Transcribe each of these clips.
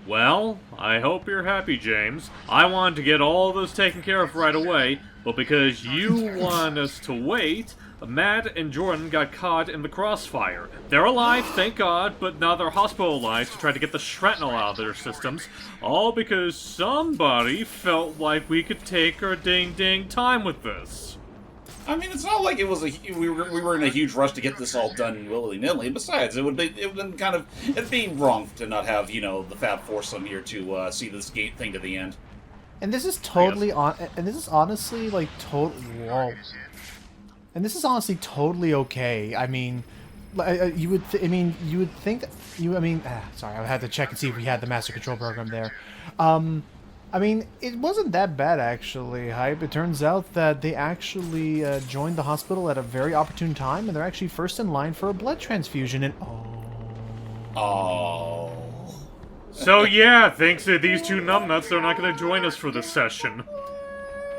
Well, I hope you're happy, James. I wanted to get all those taken care of right away, but because you wanted us to wait, Matt and Jordan got caught in the crossfire. They're alive, thank God, but now they're hospitalized to try to get the shrapnel out of their systems, all because somebody felt like we could take our ding-ding time with this. I mean, it's not like it was we were in a huge rush to get this all done willy nilly. Besides, it would been kind of it'd be wrong to not have the Fab Foursome here to see this thing to the end. And this is totally and this is honestly like totally And this is honestly totally okay. I mean, you would think sorry, I had to check and see if we had the master control program there. I mean, it wasn't that bad, actually, Hype. It turns out that they actually joined the hospital at a very opportune time, and they're actually first in line for a blood transfusion, and oh. So yeah, thanks to these two numbnuts, they're not going to join us for this session.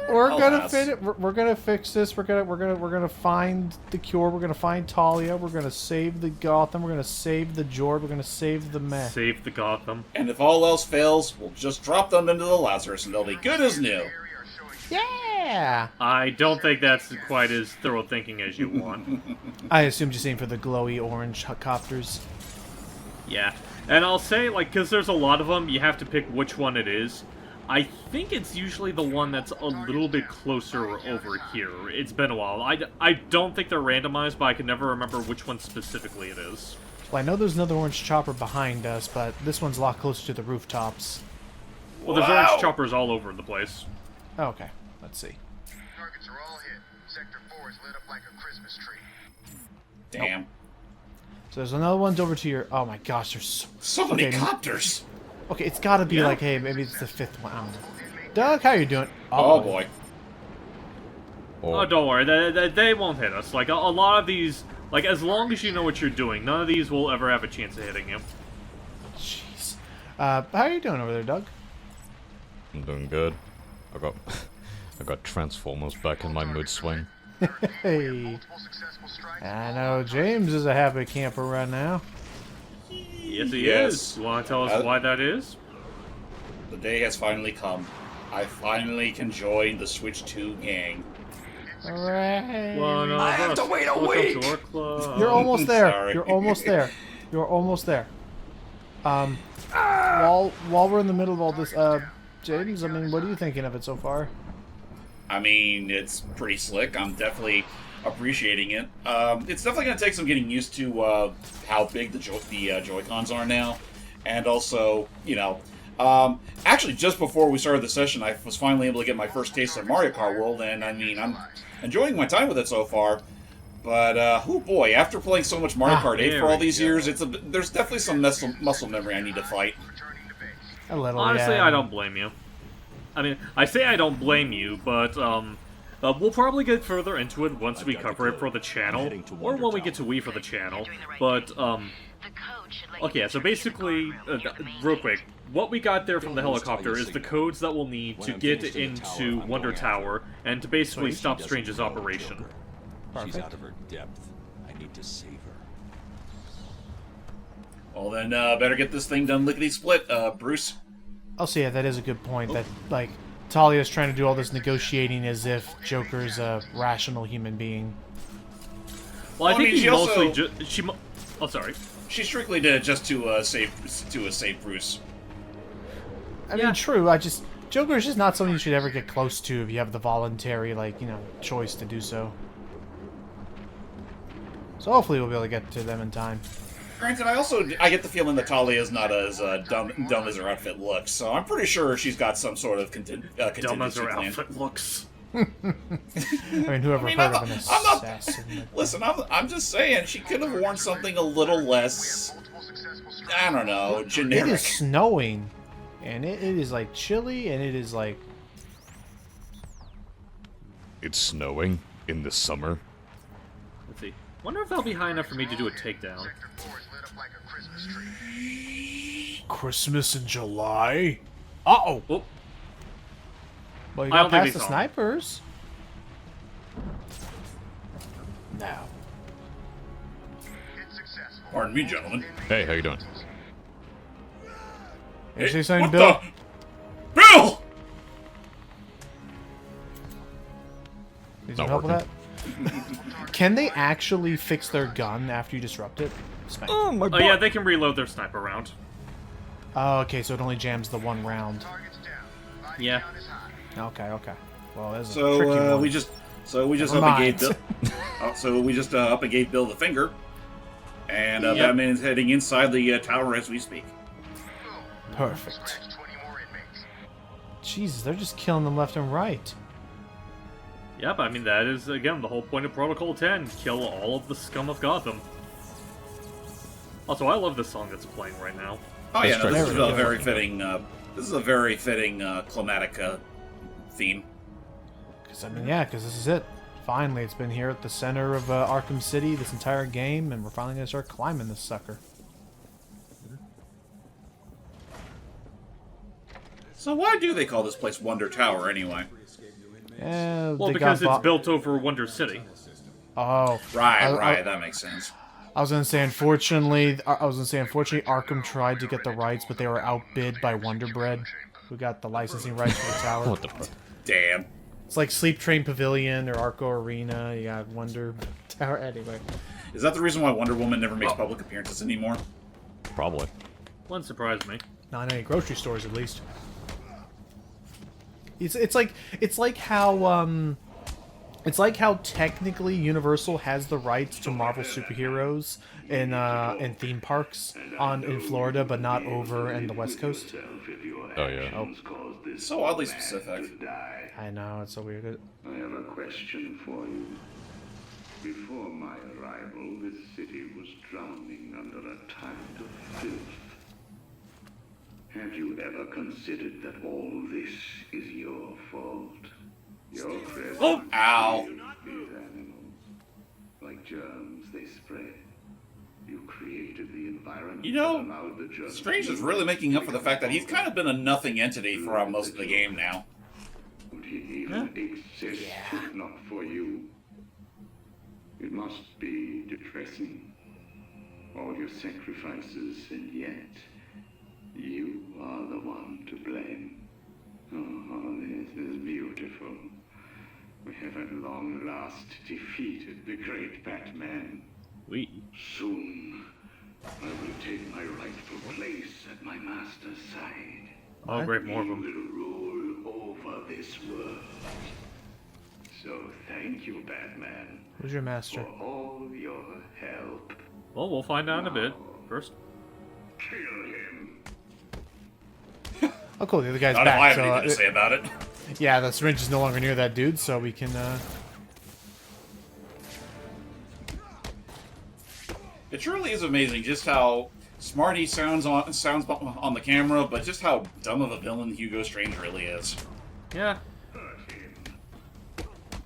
We're gonna fix this. We're gonna find the cure. We're gonna find Talia. We're gonna save the Gotham. We're gonna save the Jord. We're gonna save the mess. Save the Gotham. And if all else fails, we'll just drop them into the Lazarus, and they'll be good as new. Yeah. I don't think that's quite as thorough thinking as you want. I assume just aim for the glowy orange copters. Yeah, and I'll say, like, because there's a lot of them, you have to pick which one it is. I think it's usually the one that's a little bit closer over here. It's been a while. I don't think they're randomized, but I can never remember which one specifically it is. Well, I know there's another orange chopper behind us, but this one's a lot closer to the rooftops. Well, there's orange choppers all over the place. Oh, okay, let's see. Targets are all hit. Sector 4 is lit up like a Christmas tree. Damn. Oh. So there's another one's over to your... Oh my gosh, there's so many copters. Okay, it's gotta be like, hey, maybe it's the fifth one. I don't know. Doug, how you doing? Oh boy. Oh, don't worry. They won't hit us. Like, a lot of these... Like, as long as you know what you're doing, none of these will ever have a chance of hitting you. Jeez. How are you doing over there, Doug? I'm doing good. I got Transformers back in my mood swing. Hey. I know James is a happy camper right now. Yes, he is. You want to tell us why that is? The day has finally come. I finally can join the Switch 2 gang. Hooray. I have to wait a week! You're almost there. Sorry. You're almost there. You're almost there. While we're in the middle of all this, James, I mean, what are you thinking of it so far? I mean, it's pretty slick. I'm definitely appreciating it. It's definitely going to take some getting used to how big the Joy-Cons are now. And also, actually, just before we started the session, I was finally able to get my first taste of Mario Kart World, and I mean, I'm enjoying my time with it so far. But, oh boy, after playing so much Mario Kart 8 for all these years, there's definitely some muscle memory I need to fight. A little, Honestly, yeah. I don't blame you. I mean, I say I don't blame you, but, we'll probably get further into it once we cover it for the channel, or when we get to Wii for the channel, but, okay, so basically, real quick, what we got there from the helicopter is the codes that we'll need to get into Wonder Tower, and to basically stop Strange's operation. She's out of her depth. I need to save her. Well then, better get this thing done lickety-split, Bruce. Oh, so yeah, that is a good point. That, like, Talia's trying to do all this negotiating as if Joker's a rational human being. Well, I think mean, he mostly oh, sorry. She strictly did it just to save Bruce. I mean, true. Joker's just not something you should ever get close to if you have the voluntary, like, choice to do so. So hopefully we'll be able to get to them in time. Granted, I get the feeling that Talia is not as dumb as her outfit looks, so I'm pretty sure she's got some sort of contingency Dumb as her plan. outfit looks. I mean, whoever heard of an assassin? Listen, I'm just saying, she could have worn something a little less, I don't know, generic. It is snowing, and it is, like, chilly, and it is, like... It's snowing in the summer. Let's see. Wonder if that'll be high enough for me to do a takedown. Christmas in July? Uh-oh! Oh. Well, you I got don't think past they the saw him. snipers. No. Pardon me, gentlemen. Hey, how you doing? You say something, What Bill? the? Bill! Need Not some help with working. that? Can they actually fix their gun after you disrupt it? Smack. Oh, my Oh yeah, they can reload their sniper round. Oh, okay, so it only jams the one round. Target's down. Body Yeah. count is high. Okay. Well, that's a So tricky one. we just Never up and gave mind. Bill. So we just up and gave Bill the finger, and Yep. Batman is heading inside the tower as we speak. Perfect. Scratch 20 more inmates. Jesus, they're just killing them left and right. Yep, I mean, that is, again, the whole point of Protocol 10. Kill all of the scum of Gotham. Also, I love this song that's playing right now. Oh yeah, no, this is Very a very fitting. This is a very fitting climatic theme. Because, I mean, yeah, because this is it. Finally, it's been here at the center of Arkham City this entire game, and we're finally going to start climbing this sucker. So why do they call this place Wonder Tower anyway? Yeah, Well, they because got it's built over Wonder City. Oh, Right, that makes sense. I was gonna say, unfortunately, Arkham tried to get the rights, but they were outbid by Wonder Bread, who got the licensing rights for the tower. What the fuck? Damn. It's like Sleep Train Pavilion or Arco Arena. You got Wonder Tower. Anyway, Is that the reason why Wonder Woman never makes public appearances anymore? Probably. Wouldn't surprise me. not in any grocery stores, at least. It's like how technically Universal has the rights to Marvel superheroes in theme parks in Florida, but not over in the West Coast. Oh, yeah. So oddly specific. I know, it's so weird. I have a question for you. Before my arrival, this city was drowning under a tide of filth. Have you ever considered that all this is your fault? Your presence Ow. these animals. Like germs, they spread. You created the environment You know, that allowed the germs. Strange is really making up for the fact that he's kind of been a nothing entity throughout most of the game now. Would he even exist if not for you? It must be depressing. All your sacrifices, and yet you are the one to blame. Oh, this is beautiful. We have at long last defeated the great Batman. Soon, I will take my rightful place at my master's side. Oh, great, more of He them. will rule over this world. So thank you, Batman, Who's your master? for all your help. Well, we'll find out in a bit. First. Kill him. Oh, cool. The other guy's I don't back. have So, anything to say about it. yeah, the syringe is no longer near that dude, so we can. It truly is amazing just how smart he sounds on the camera, but just how dumb of a villain Hugo Strange really is. Yeah.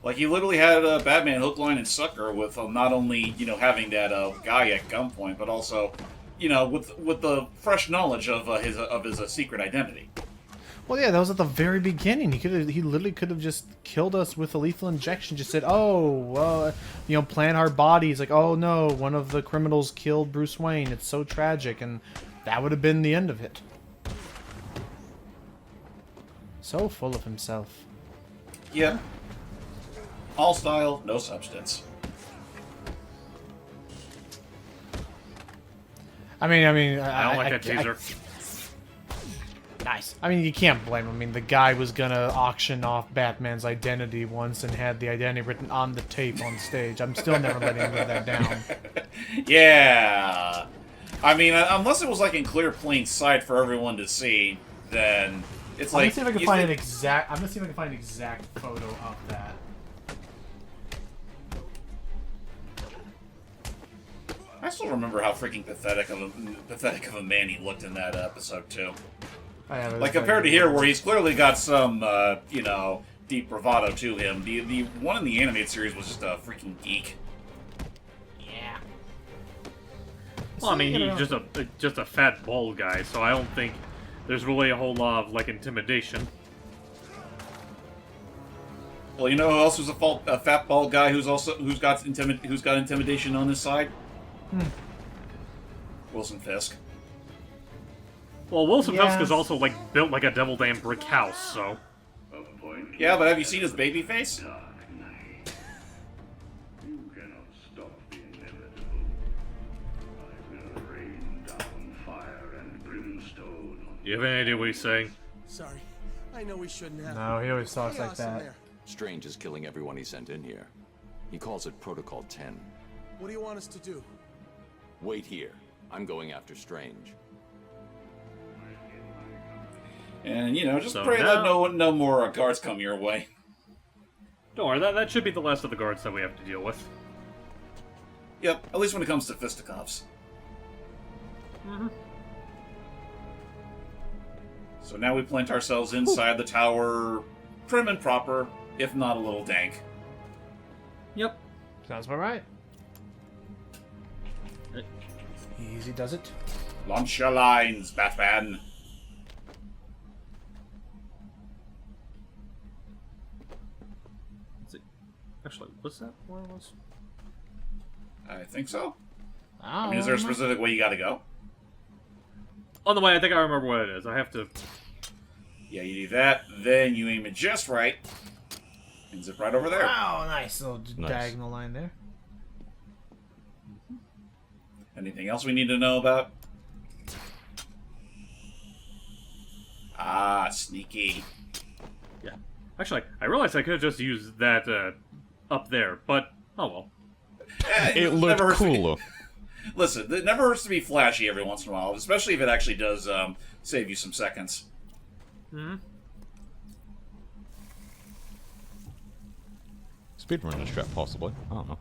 Like, he literally had Batman hook, line, and sucker with not only, having that guy at gunpoint, but also, with the fresh knowledge of his secret identity. Well, yeah, that was at the very beginning. He literally could have just killed us with a lethal injection. Just said, "Oh, plant our bodies." Like, "Oh no, one of the criminals killed Bruce Wayne. It's so tragic," and that would have been the end of it. So full of himself. Yep. All style, no substance. I mean, I don't like that teaser. Nice. I mean, you can't blame him. I mean, the guy was gonna auction off Batman's identity once and had the identity written on the tape on stage. I'm still never letting him live that down. Yeah. I mean, unless it was like in clear plain sight for everyone to see, then it's I'm like. gonna see if I can you find think- an exact. I'm gonna see if I can find an exact photo of that. I still remember how freaking pathetic of a man he looked in that episode too. Like compared to here, where he's clearly got some, deep bravado to him. The one in the animated series was just a freaking geek. Yeah. Well, I mean, he's just a fat bald guy, so I don't think there's really a whole lot of like intimidation. Well, you know who else was a fat bald guy who's got intimidation on his side? Wilson Fisk. Well, Wilson Yeah. Fisk is also, like, built like a devil damn brick house, so... Yeah, but have you seen his baby face? Dark Knight. You cannot stop the inevitable. I will rain down fire and brimstone on You have any idea what he's saying? Sorry. I know we shouldn't have. No, he always talks like chaos in that. there. Strange is killing everyone he sent in here. He calls it Protocol 10. What do you want us to do? Wait here. I'm going after Strange. And, you know, just So pray that now- no more guards come your way. Don't worry, that should be the last of the guards that we have to deal with. Yep, at least when it comes to fisticuffs. So now we plant ourselves inside the tower, prim and proper, if not a little dank. Yep. Sounds about right. Easy does it. Launch your lines, Batman. Actually, was that where it was? I think so. I I mean, is there a specific way you gotta go? On the way, I think I remember what it is. I have to... Yeah, you do that, then you aim it just right, and zip right over there. Wow, nice little Nice. diagonal line there. Anything else we need to know about? Ah, sneaky. Yeah. Actually, I realized I could have just used that up there, but oh well. It looked never hurts to be- cooler. Listen, it never hurts to be flashy every once in a while, especially if it actually does save you some seconds. Speedrunner strap, possibly. I don't know.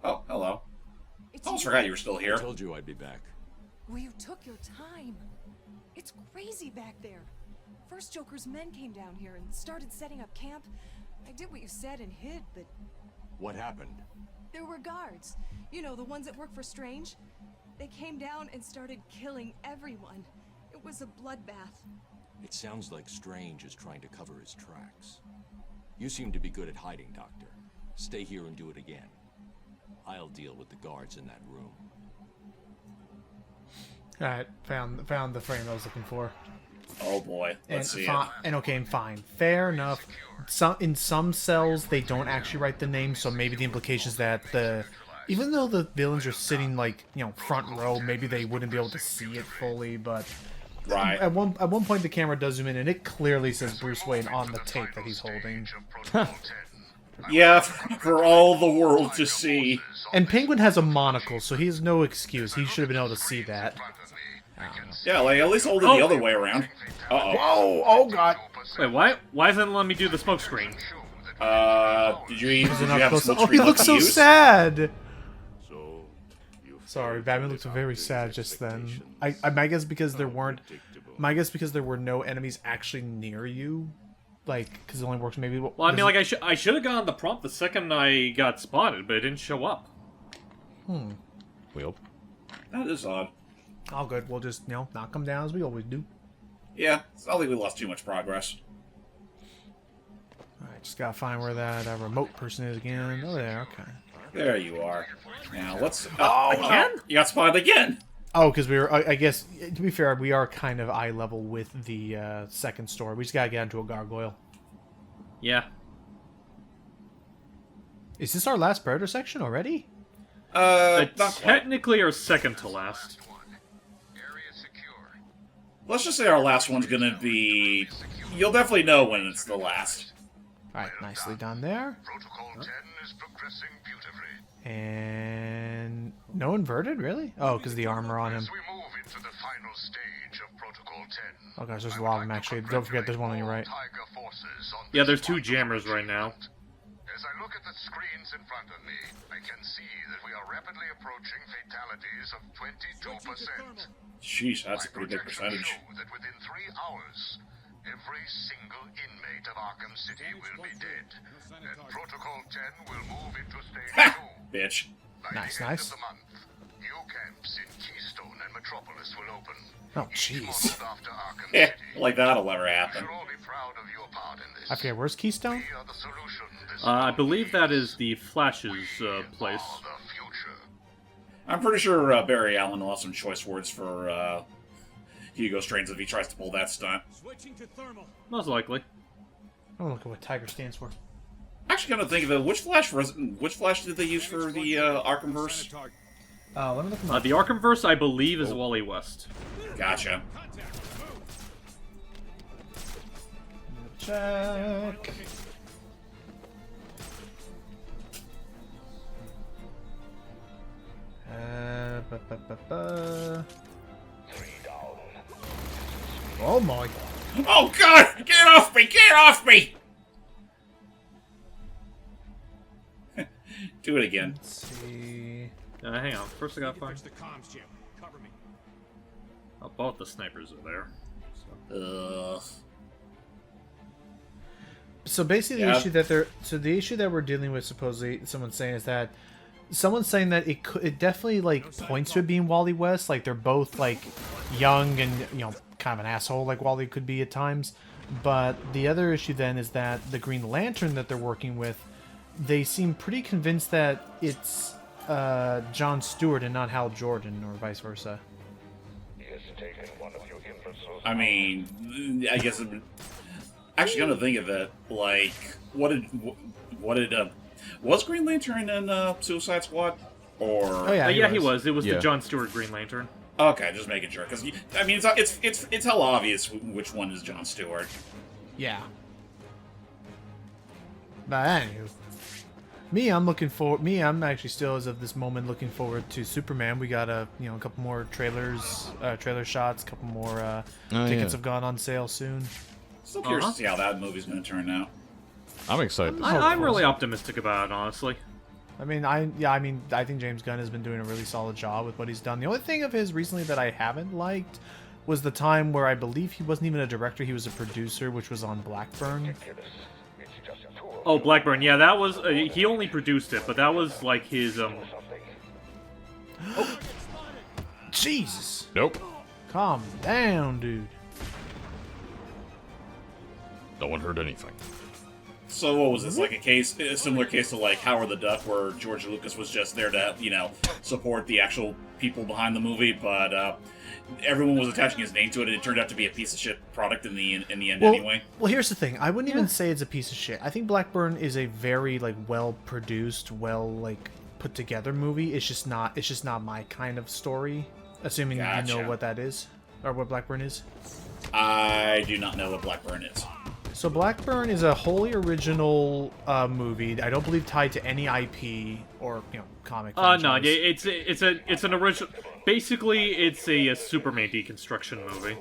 Oh, hello. It's I almost you. forgot you were still I here. told you I'd be back. Well, you took your time. It's crazy back there. First Joker's men came down here and started setting up camp. I did what you said and hid, but What happened? there were guards. You know, the ones that work for Strange. They came down and started killing everyone. It was a bloodbath. It sounds like Strange is trying to cover his tracks. You seem to be good at hiding, Doctor. Stay here and do it again. I'll deal with the guards in that room. Alright, found the frame I was looking for. Oh boy, let's see it. And okay, and fine. Fair enough. In some cells they don't actually write the name, so maybe the implication is that even though the villains are sitting like, you know, front row, maybe they wouldn't be able to see it fully, but Right. at one point the camera does zoom in and it clearly says Bruce Wayne on the tape that he's holding. Yeah, for all the world to see. And Penguin has a monocle, so he has no excuse. He should have been able to see that. Yeah, like, at least hold it the other way around. Uh-oh. Oh, oh god. Wait, why isn't it letting me do the smoke screen? Did you Is it have not a close? smoke Oh, he screen looks left to so use? sad. So, you Sorry, failed Batman to looked live very up to sad his just then. expectations. I guess because there weren't. Predictable. My guess because there were no enemies actually near you, like because it only works maybe. Well, I mean, like, I should have gotten the prompt the second I got spotted, but it didn't show up. Well, That is odd. All good. We'll just knock them down as we always do. Yeah, it's not like we lost too much progress. All right, just gotta find where that remote person is again. Oh, there. Okay. There you are. Now, let's... Again? You got spotted again! Oh, because we were. I guess to be fair, we are kind of eye level with the second story. We just gotta get into a gargoyle. Yeah. Is this our last Predator section already? Not quite. Technically, our second to last. Area secure. Let's just say our last one's gonna be... You'll definitely know when it's the last. All right, nicely done there. Protocol 10 is progressing beautifully. And no inverted, really? Oh, because the armor on him. As we move into the final stage of Protocol 10. Oh gosh, there's a lot of them actually. Don't forget, there's one on your right. Tiger forces on Yeah, this there's two final jammers right now. As I look at the screens in front of me, I can see that we are rapidly approaching fatalities of 22%. Jeez, that's a pretty big Projections percentage. show that within 3 hours, every single inmate of Arkham City will be dead. And Protocol 10 will move into stage 2. Bitch. By Nice, the end nice. of the month, new camps in Keystone and Metropolis will open. Oh, Each jeez. month after Arkham Yeah, City. like that'll ever You happen. should all be proud of your part in this. I forget, where's Keystone? We are the solution this I world believe that needs. is the Flash's We place. are the future. I'm pretty sure Barry Allen will have some choice words for Hugo Strange if he tries to pull that stunt. Switching to thermal. Most likely. I'm gonna look at what TYGER stands for. Actually, gonna think of it. Which Flash did they use for the Arkhamverse? Let me look at my... The Arkhamverse, I believe, is Wally West. Gotcha. Check. Oh my. Oh God! Get off me! Get off me! Do it again. Let's see. Hang on. First I gotta find... The comms, Jim. Cover me. Oh, both the snipers are there. Ugh. So basically, Yeah. the issue that we're dealing with, supposedly, someone's saying is that it definitely like points to it being Wally West. Like they're both like young and kind of an asshole, like Wally could be at times. But the other issue then is that the Green Lantern that they're working with, they seem pretty convinced that it's John Stewart and not Hal Jordan, or vice versa. I mean, I guess. Actually, gonna think of it. Like, what did was Green Lantern in Suicide Squad? Or Oh yeah, he was. It was the John Stewart Green Lantern. Okay, just making sure, because I mean, it's hella obvious which one is John Stewart. Yeah. But anywho, I'm actually still, as of this moment, looking forward to Superman. We got a couple more trailer shots, a couple more tickets have gone on sale soon. Still curious to see how that movie's going to turn out. I'm excited. I'm really optimistic about it, honestly. I mean, I think James Gunn has been doing a really solid job with what he's done. The only thing of his recently that I haven't liked was the time where I believe he wasn't even a director, he was a producer, which was on Blackburn. Oh, Blackburn, yeah, that was... he only produced it, but that was, like, his, Oh. Jesus! Nope. Calm down, dude. No one heard anything. So what was this, like a similar case to like Howard the Duck, where George Lucas was just there to, support the actual people behind the movie, but everyone was attaching his name to it, and it turned out to be a piece of shit product in the end anyway. Well, here's the thing. I wouldn't even say it's a piece of shit. I think Blackburn is a very well produced, put together movie. It's just not my kind of story. Assuming you know what that is, or what Blackburn is. I do not know what Blackburn is. So Blackburn is a wholly original movie. I don't believe tied to any IP or comic. no, it's an original. Basically, it's a Superman deconstruction movie.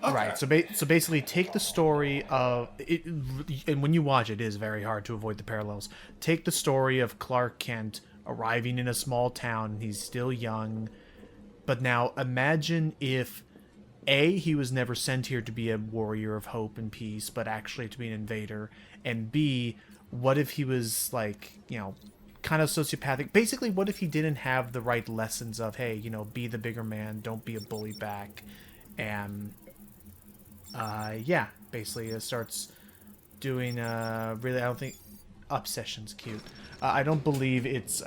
Okay. Right. So basically, take the story of it, and when you watch it is very hard to avoid the parallels. Take the story of Clark Kent arriving in a small town. He's still young, but now imagine if he was never sent here to be a warrior of hope and peace, but actually to be an invader. And B, what if he was kind of sociopathic? Basically, what if he didn't have the right lessons of, hey, be the bigger man, don't be a bully back, and basically it starts doing really, I don't think Obsession's cute. I don't believe it's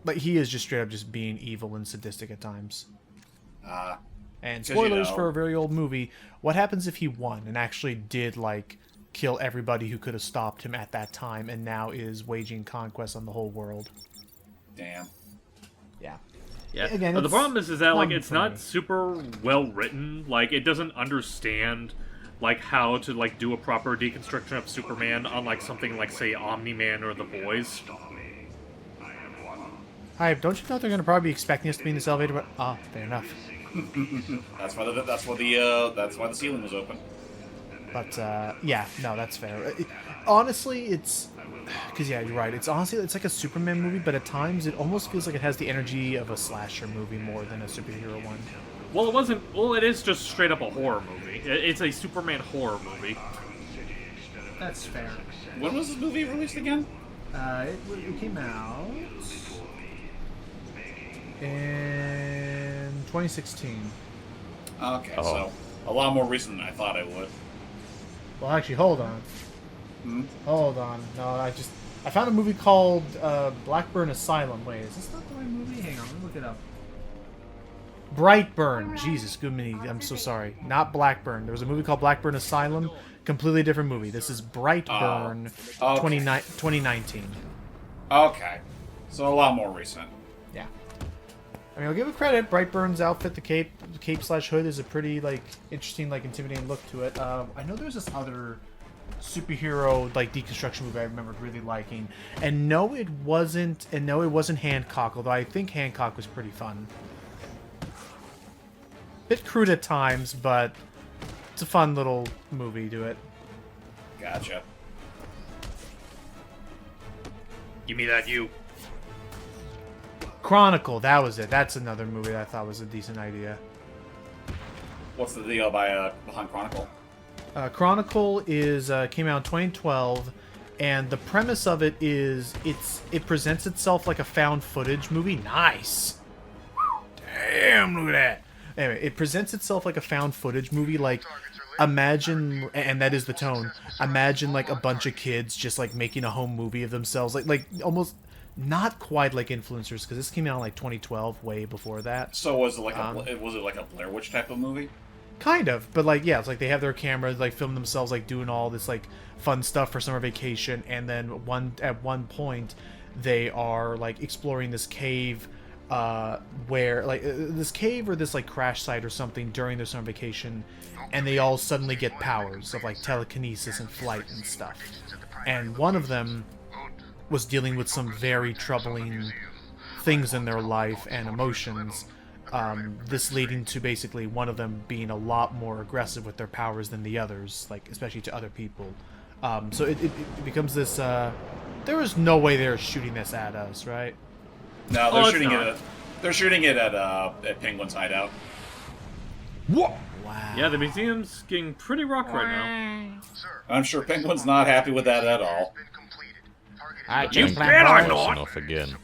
but he is just straight up just being evil and sadistic at times. And spoilers for a very old movie. What happens if he won and actually did kill everybody who could have stopped him at that time, and now is waging conquest on the whole world? Damn. Yeah. Yeah. Again, the problem is that it's not me. super well written. It doesn't understand how to do a proper deconstruction of Superman, unlike something like, say, Omni-Man or The Boys. Hi, don't you know they're gonna probably be expecting us to be in this elevator? But fair enough. That's why the ceiling was open. But no, that's fair. Honestly, it's because you're right. It's like a Superman movie, but at times it almost feels like it has the energy of a slasher movie more than a superhero one. Well, it wasn't. Well, it is just straight up a horror movie. It's a Superman horror movie. That's fair. When was this movie released again? It came out in 2016. Okay, so a lot more recent than I thought I would. Well, actually, hold on. Hold on. No, I found a movie called Blackburn Asylum. Wait, is this not the right movie? Hang on. look it up. Brightburn. Jesus, good many. I'm so sorry. Not Blackburn. There was a movie called Blackburn Asylum. Completely different movie. This is Brightburn, 2019. Okay. So a lot more recent. Yeah. I mean, I'll give it credit. Brightburn's outfit, the cape/hood, is a pretty like interesting, like intimidating look to it. I know there's this other superhero like deconstruction movie I remember really liking, and no, it wasn't Hancock. Although I think Hancock was pretty fun. Bit crude at times, but it's a fun little movie to it. Gotcha. Give me that, you. Chronicle, that was it. That's another movie that I thought was a decent idea. What's the deal behind Chronicle? Chronicle is came out in 2012, and the premise of it is it presents itself like a found footage movie. Nice. Damn, look at that. Anyway, it presents itself like a found footage movie. Like, imagine, and that is the tone. Imagine like a bunch of kids just like making a home movie of themselves, like almost not quite like influencers, because this came out in like 2012, way before that. So was it like a Blair Witch type of movie? Kind of, but like, yeah, it's like they have their cameras, like film themselves like doing all this like fun stuff for summer vacation, and then at one point they are like exploring this cave where like this cave or this like crash site or something during their summer vacation, and they all suddenly get powers of like telekinesis and flight and stuff, and one of them was dealing with some very troubling things in their life and emotions. This leading to basically one of them being a lot more aggressive with their powers than the others, like especially to other people. So it becomes this. There was no way they were shooting this at us, right? No, they're shooting it at Penguin's hideout. What? Wow. Yeah, the museum's getting pretty rough right now. I'm sure Penguin's not happy with that at all. Close enough again.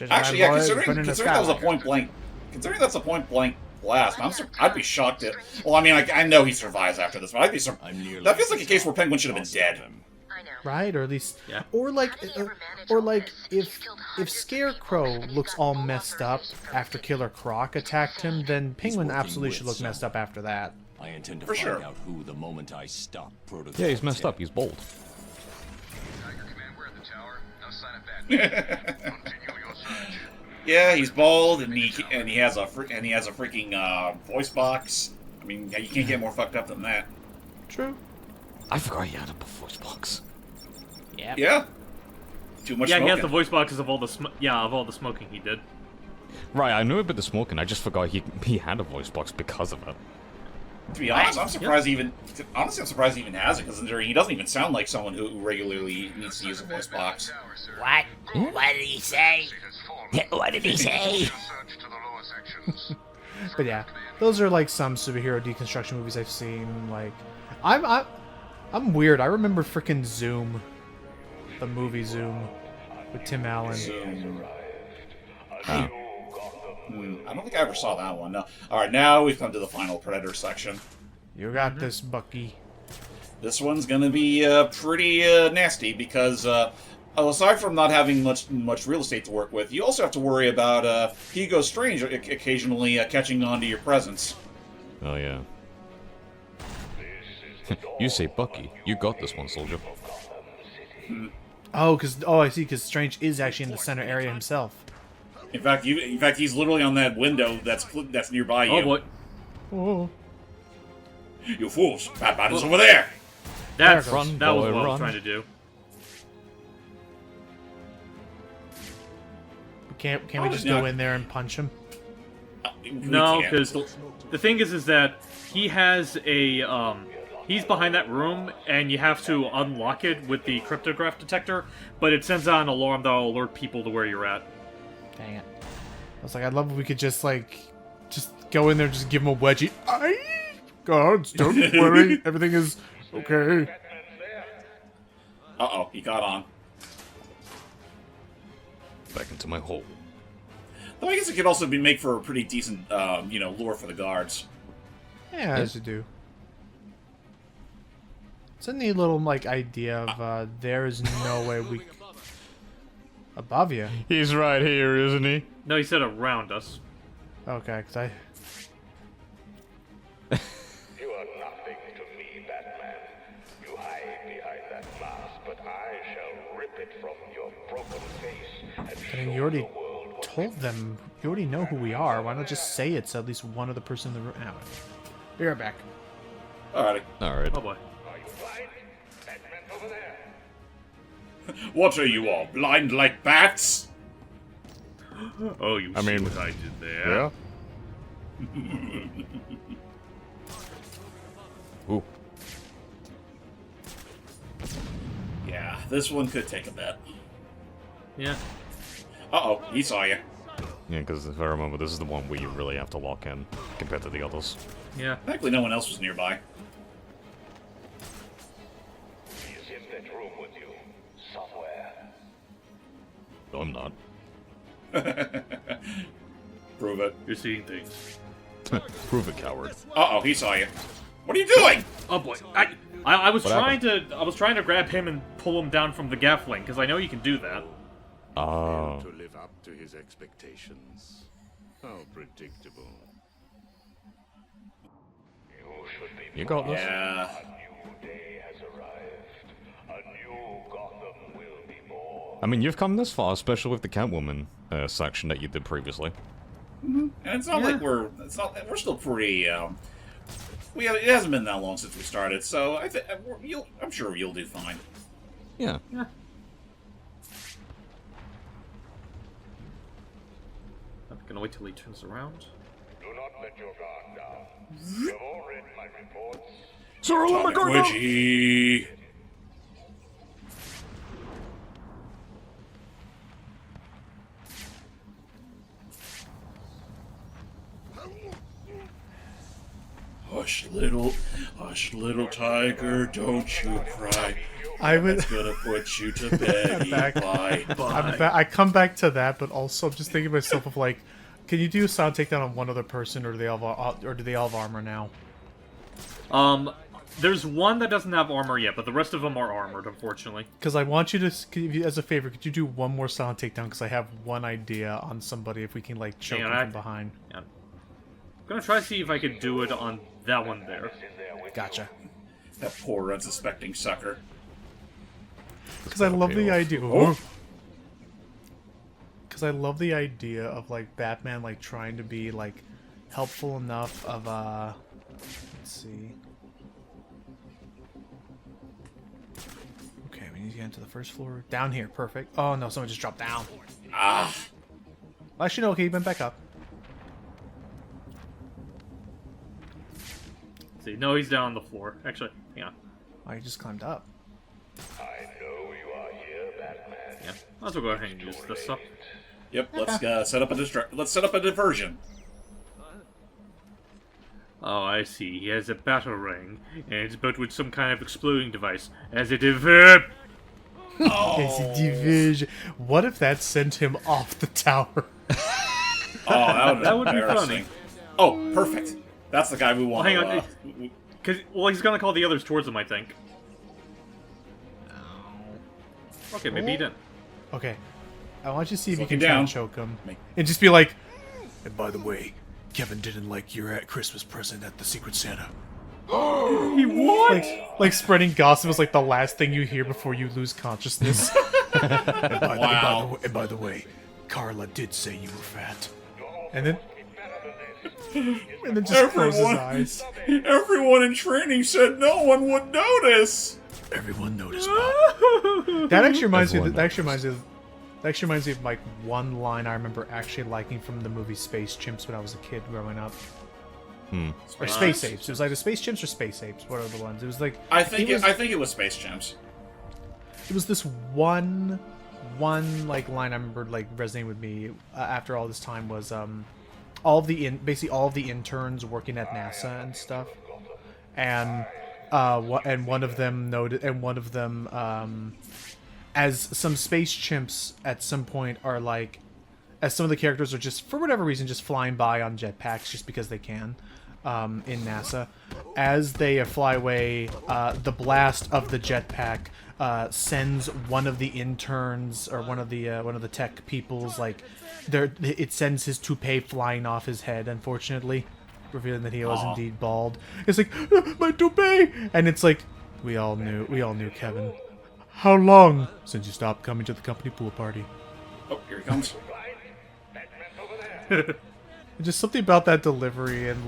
Actually, yeah, considering that was a point blank, considering that's a point blank blast, I'd be shocked at. Well, I mean, I know he survives after this, but I'd be surprised. That feels like a case where Penguin should have been dead. Right, or at least, yeah. or like if Scarecrow looks all messed up after Killer Croc attacked him, then Penguin absolutely should look messed up after that. I intend to find out who the moment I stop Protocol. Yeah, he's messed up. He's bold. Yeah, he's bald, and he has a freaking voice box. I mean, you can't get more fucked up than that. True. I forgot he had a voice box. Yeah. Too much. Yeah, smoking. he has the voice boxes of all the smoking he did. Right, I knew about the smoking. I just forgot he had a voice box because of it. To be honest, I'm surprised he even has it, because he doesn't even sound like someone who regularly needs to use a voice box. What? What did he say? What did he say? But yeah, those are like some superhero deconstruction movies I've seen. Like, I'm weird. I remember frickin' Zoom, the movie Zoom, with Tim Allen. Zoom. I don't think I ever saw that one. No. All right, now we've come to the final Predator section. You got this, Bucky. This one's gonna be pretty nasty because aside from not having much real estate to work with, you also have to worry about Hugo Strange occasionally catching on to your presence. Oh yeah. You say Bucky. You got this one, soldier. Oh, I see. Because Strange is actually in the center area himself. In fact, he's literally on that window that's nearby you. Oh boy! Oh. You fools! Batman is over there. That was Run, what boy, I was run. trying to do. Can't we just go in there and punch him? No, because the thing is that he has a he's behind that room, and you have to unlock it with the cryptograph detector. But it sends out an alarm that will alert people to where you're at. Dang it! I was like, I'd love if we could just go in there, and just give him a wedgie. Guards, don't worry, everything is okay. Uh-oh, he got on. Back into my hole. Though I guess it could also be make for a pretty decent, lure for the guards. Yeah, as you do. It's a neat little idea of there is no way we. Above you? He's right here, isn't he? No, he said around us. Okay, because I... You are nothing to me, Batman. You hide behind that mask, but I shall rip it from your broken face and I mean, you already told them. You already know who we are. Why not just say it so at least one other person in the room... Anyway. Be right back. Alrighty. Alright. Oh boy. Are you blind? Batman's over there. What are you all, blind like bats? Oh, you I see mean, what I did there? Yeah. Ooh. Yeah, this one could take a bit. Yeah. Uh-oh, he saw you. Yeah, because if I remember, this is the one where you really have to lock in compared to the others. Yeah. Thankfully, no one else was nearby. He's in that room with you, somewhere. No, I'm not. Prove it. You're seeing things. Prove it, coward. Uh-oh, he saw you. What are you doing? Oh boy. I was What trying to grab him and pull him down from the gaffling because I know you can do that. Oh. To live up to his expectations. How predictable. You should be You got this. Yeah. A new day has arrived. A new Gotham will be born. I mean, you've come this far, especially with the Catwoman section that you did previously. And it's not like we're still pretty, it hasn't been that long since we started, so I'm sure you'll do fine. Yeah. Yeah. I'm gonna wait till he turns around. Do not let your guard down. You have all read my reports. Sir, let me go Witchy. Hush, little tiger, don't you cry. I would... That's gonna put you to bed. Back. Bye. I come back to that, but also I'm just thinking to myself of like, can you do a sound takedown on one other person, or do they all have armor now? There's one that doesn't have armor yet, but the rest of them are armored, unfortunately. Because I want you to, as a favor, could you do one more sound takedown? Because I have one idea on somebody if we can like choke him from behind. Yeah. I'm gonna try to see if I could do it on that one there. Gotcha. That poor unsuspecting sucker. Because I love the idea. Oh. Because I love the idea of like Batman like trying to be like helpful enough of let's see. Okay, we need to get into the first floor. Down here, perfect. Oh no, someone just dropped down. Ah. Actually, no. Okay, he went back up. See, no, he's down on the floor. Actually, hang on. Oh, he just climbed up. I know you are here, Batman. Yeah, might as well go ahead and use this up. Yep, let's set up a diversion. Oh, I see. He has a battle ring, and it's built with some kind of exploding device. As a diversion. What if that sent him off the tower? Oh, that would be funny. Oh, perfect. That's the guy we want. Hang on. Well, he's gonna call the others towards him, I think. Okay, maybe he didn't. Okay. I want you to see if you Looking can try down. and choke him. And just be like, and by the way, Kevin didn't like your Christmas present at the Secret Santa. He what? Like spreading gossip is like the last thing you hear before you lose consciousness. and by the way, Carla did say you were fat. And then just close his eyes. Everyone in training said no one would notice. Everyone noticed, Bob. That actually reminds me. That actually reminds me of like one line I remember actually liking from the movie Space Chimps when I was a kid growing up. Or Space Apes. It was either Space Chimps or Space Apes. What are the ones? It was like I think it was Space Chimps. It was this one like line I remember like resonating with me after all this time was basically all of the interns working at NASA and stuff, and one of them noted, and one of them as some space chimps at some point are like, as some of the characters are just for whatever reason just flying by on jetpacks just because they can. in NASA. As they fly away, the blast of the jetpack sends one of the interns or one of the tech people's it sends his toupee flying off his head. Unfortunately, revealing that he was indeed bald. It's like, my toupee, and it's like, we all knew, Kevin. How long since you stopped coming to the company pool party? Oh, here he comes. Just something about that delivery and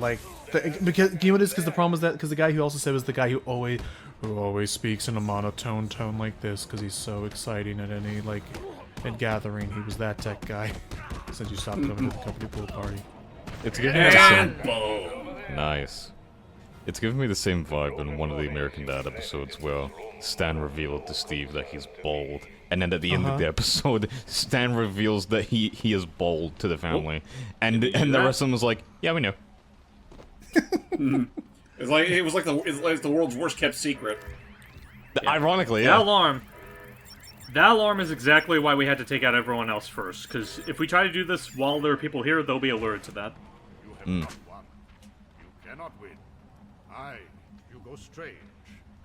because you know what it is? Because the problem is that the guy who also said was the guy who always speaks in a monotone tone like this because he's so exciting at any at gathering. He was that tech guy since you stopped coming to the company pool party. It's giving me the same. Boom. Nice. It's giving me the same vibe in one of the American Dad episodes where Stan revealed to Steve that he's bald, and then at the end of the episode, Stan reveals that he is bald to the family, and the rest of them was like, "Yeah, we know." It was like the world's worst kept secret. Ironically, yeah. That alarm is exactly why we had to take out everyone else first, because if we try to do this while there are people here, they'll be alerted to that. You have not won. You cannot win. I, Hugo Strange,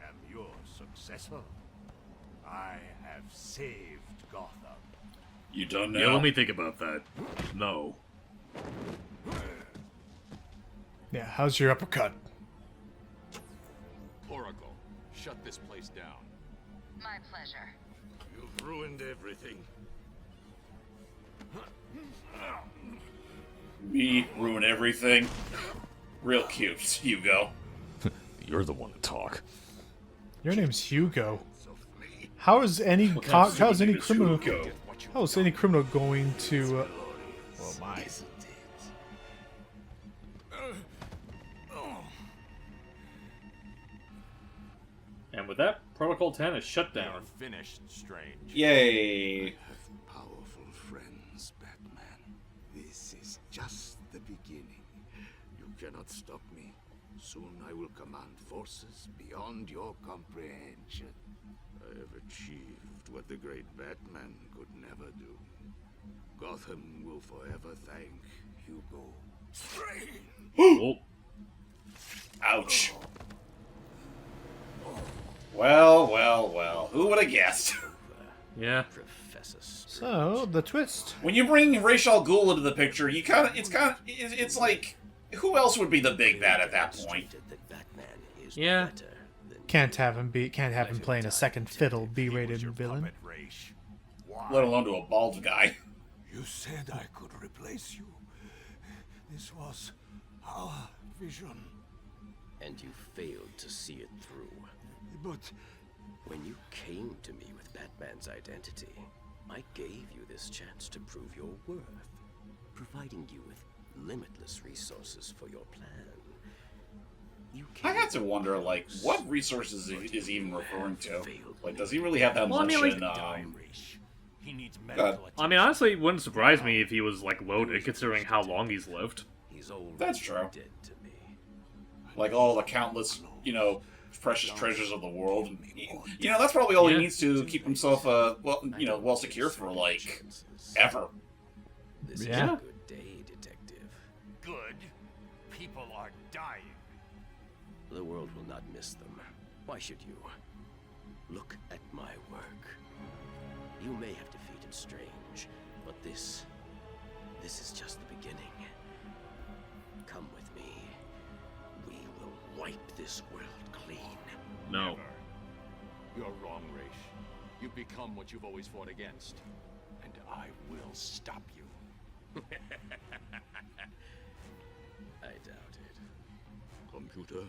am your successor. I have saved Gotham. You done now? Yeah, let me think about that. No. Yeah, how's your uppercut? Oracle, shut this place down. My pleasure. You've ruined everything. Me ruin everything. Real cute, Hugo. You're the one to talk. Your name's Hugo. How is any criminal going to? And with that, Protocol 10 is shut down. Finished, Strange. Yay. Powerful friends, Batman. This is just the beginning. You cannot stop me. Soon I will command forces beyond your comprehension. I have achieved what the great Batman could never do. Gotham will forever thank Hugo Strange. Oh. Ouch. Well. Who would have guessed? Yeah. So the twist. When you bring Ra's al Ghul into the picture, it's like, who else would be the big bad at that point? Yeah. Can't have him playing a second fiddle B-rated villain. Let alone to a bald guy. You said I could replace you. This was our vision. And you failed to see it through. But when you came to me with Batman's identity, I gave you this chance to prove your worth, providing you with limitless resources for your plan. I had to wonder, what resources is he even referring to? Does he really have that much in, I mean, honestly, it wouldn't surprise me if he was, loaded, considering how long he's lived. That's true. All the countless, precious treasures of the world. That's probably all he needs to keep himself, well secure for, ever. This is a good day, detective. Good? People are dying. The world will not miss them. Why should you? Look at my work. You may have defeated Strange, but this is just the beginning. Come with me. We will wipe this world clean. No. You're wrong, Ra's. You've become what you've always fought against. And I will stop you. I doubt it. Computer,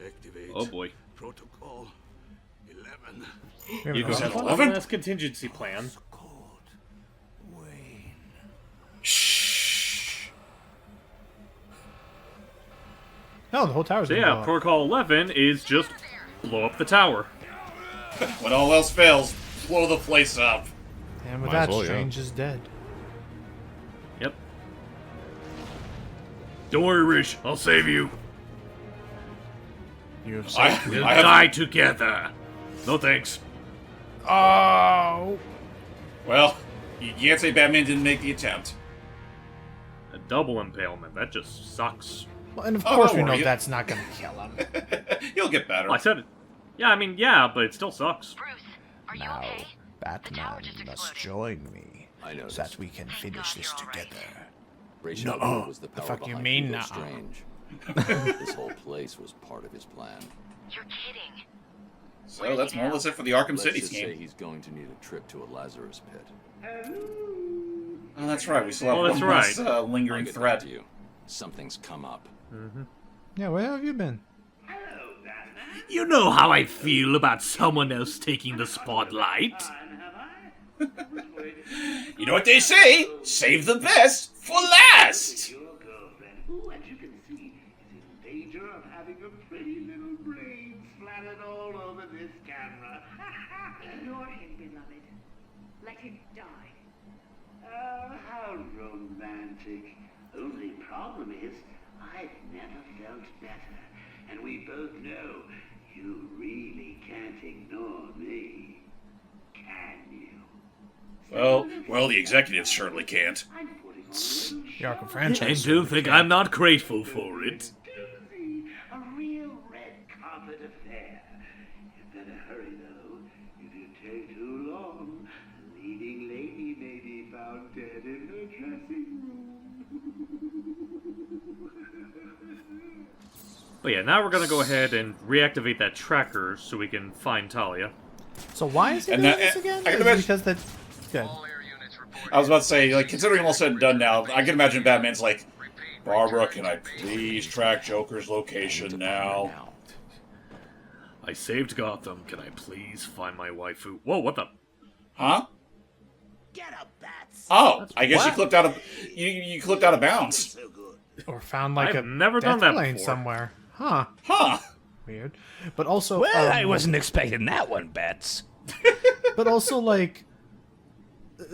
activate. Oh boy. Protocol 11. You just have 11? That's contingency plan. Shh. No, the whole tower's So yeah, Protocol 11 is just blow up the tower. When all else fails, blow the place up. And with that, Strange is dead. Yep. Don't worry, Rich. I'll save you. You have saved We'll die together. No thanks. Oh. Well, you can't say Batman didn't make the attempt. A double impalement. That just sucks. Well, and of Oh, course don't we know worry. that's not gonna kill him. He'll get better. I said it. Yeah, I mean, yeah, but it still sucks. Bruce, are you Now, okay? Batman just must exploded. join me I noticed. so that we can Thank finish God this you're all right. together. Rachel Nuh-uh. was the The power fuck you behind mean, Hugo nuh-uh? Strange. This whole place was part of his plan. You're kidding. So that's more or less it for the Arkham Let's City just say scheme. he's going to need a trip to a Lazarus pit. Oh, that's right. We still have Oh, that's one last I'll lingering get thread. back to you. Something's come up. Yeah, where have you been? You know how I feel about someone else taking the spotlight. You know what they say? Save the best for last! Your girlfriend, who, as you can see, is in danger of having a pretty little brain splattered all over this camera. Ignore him, beloved. Let him die. How romantic. Only problem is, I've never felt better. And we both know you really can't ignore me. Can you? Well, the executives certainly can't. I'm putting on a The little Arkham And franchise. don't think I'm not grateful for it. doozy, a real red carpet affair. You better hurry though. If you take too long, the leading lady may be found dead in her dressing room. But yeah, now we're gonna go ahead and reactivate that tracker so we can find Talia. So why is he And doing that- this again? I can Is it imagine- because that. Good. I was about to say, like, considering all said and done now, I can imagine Batman's like, Barbara, can I please track Joker's location now? I saved Gotham. Can I please find my waifu? Whoa, what the? Huh? Get up, bats. Oh, I guess you What? clipped out of you clipped out of bounds. Or found like I've a never done death that plane before. somewhere. Huh. Huh? Weird. But also. Well, I wasn't expecting that one, bats. But also, like.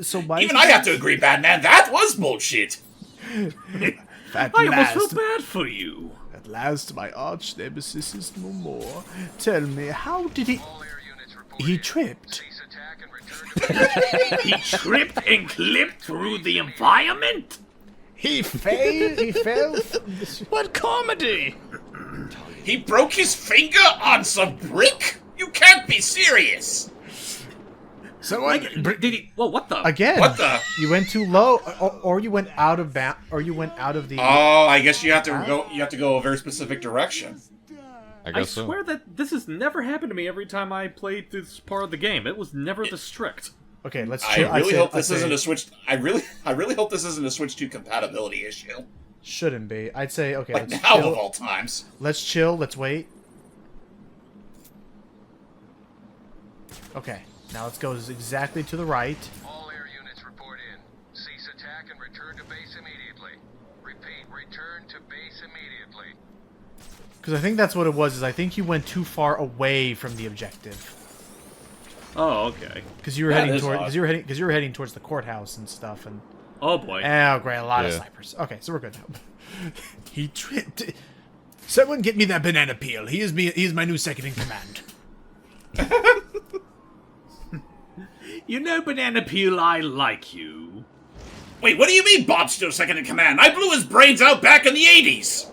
So why? Even I have to agree, Batman. That was bullshit. At I almost feel last, bad for you. at last, my arch nemesis is no more. Tell me, how did he? He tripped. He tripped and clipped through the environment? He fell. He fell. What comedy? He broke his finger on some brick? You can't be serious. Someone Did he? Whoa, what the? again. What the? You went too low, or you went out of or you went out of the. Oh, I guess you have to go. You have to go a very specific direction. I I guess so. swear that this has never happened to me every time I played this part of the game. It was never this strict. Okay, let's. I Chill. really hope I'd this say isn't a switch. I really hope this isn't a switch to compatibility issue. Shouldn't be. I'd say okay. Like Let's now chill. of all times. Let's chill. Let's wait. Okay. Now let's go exactly to the right. All air units report in. Cease attack and return to base immediately. Repeat, return to base immediately. Because I think that's what it was. Is I think you went too far away from the objective. Oh, okay. Because you were That heading is toward. odd. Because you were heading towards the court's and stuff. And Oh boy. oh great, a lot of Yeah. snipers. Okay, so we're good now. He tripped. Someone get me that banana peel. He is my new second in command. You know, Banana Peel, I like you. Wait, what do you mean Bob's still second in command? I blew his brains out back in the 80s!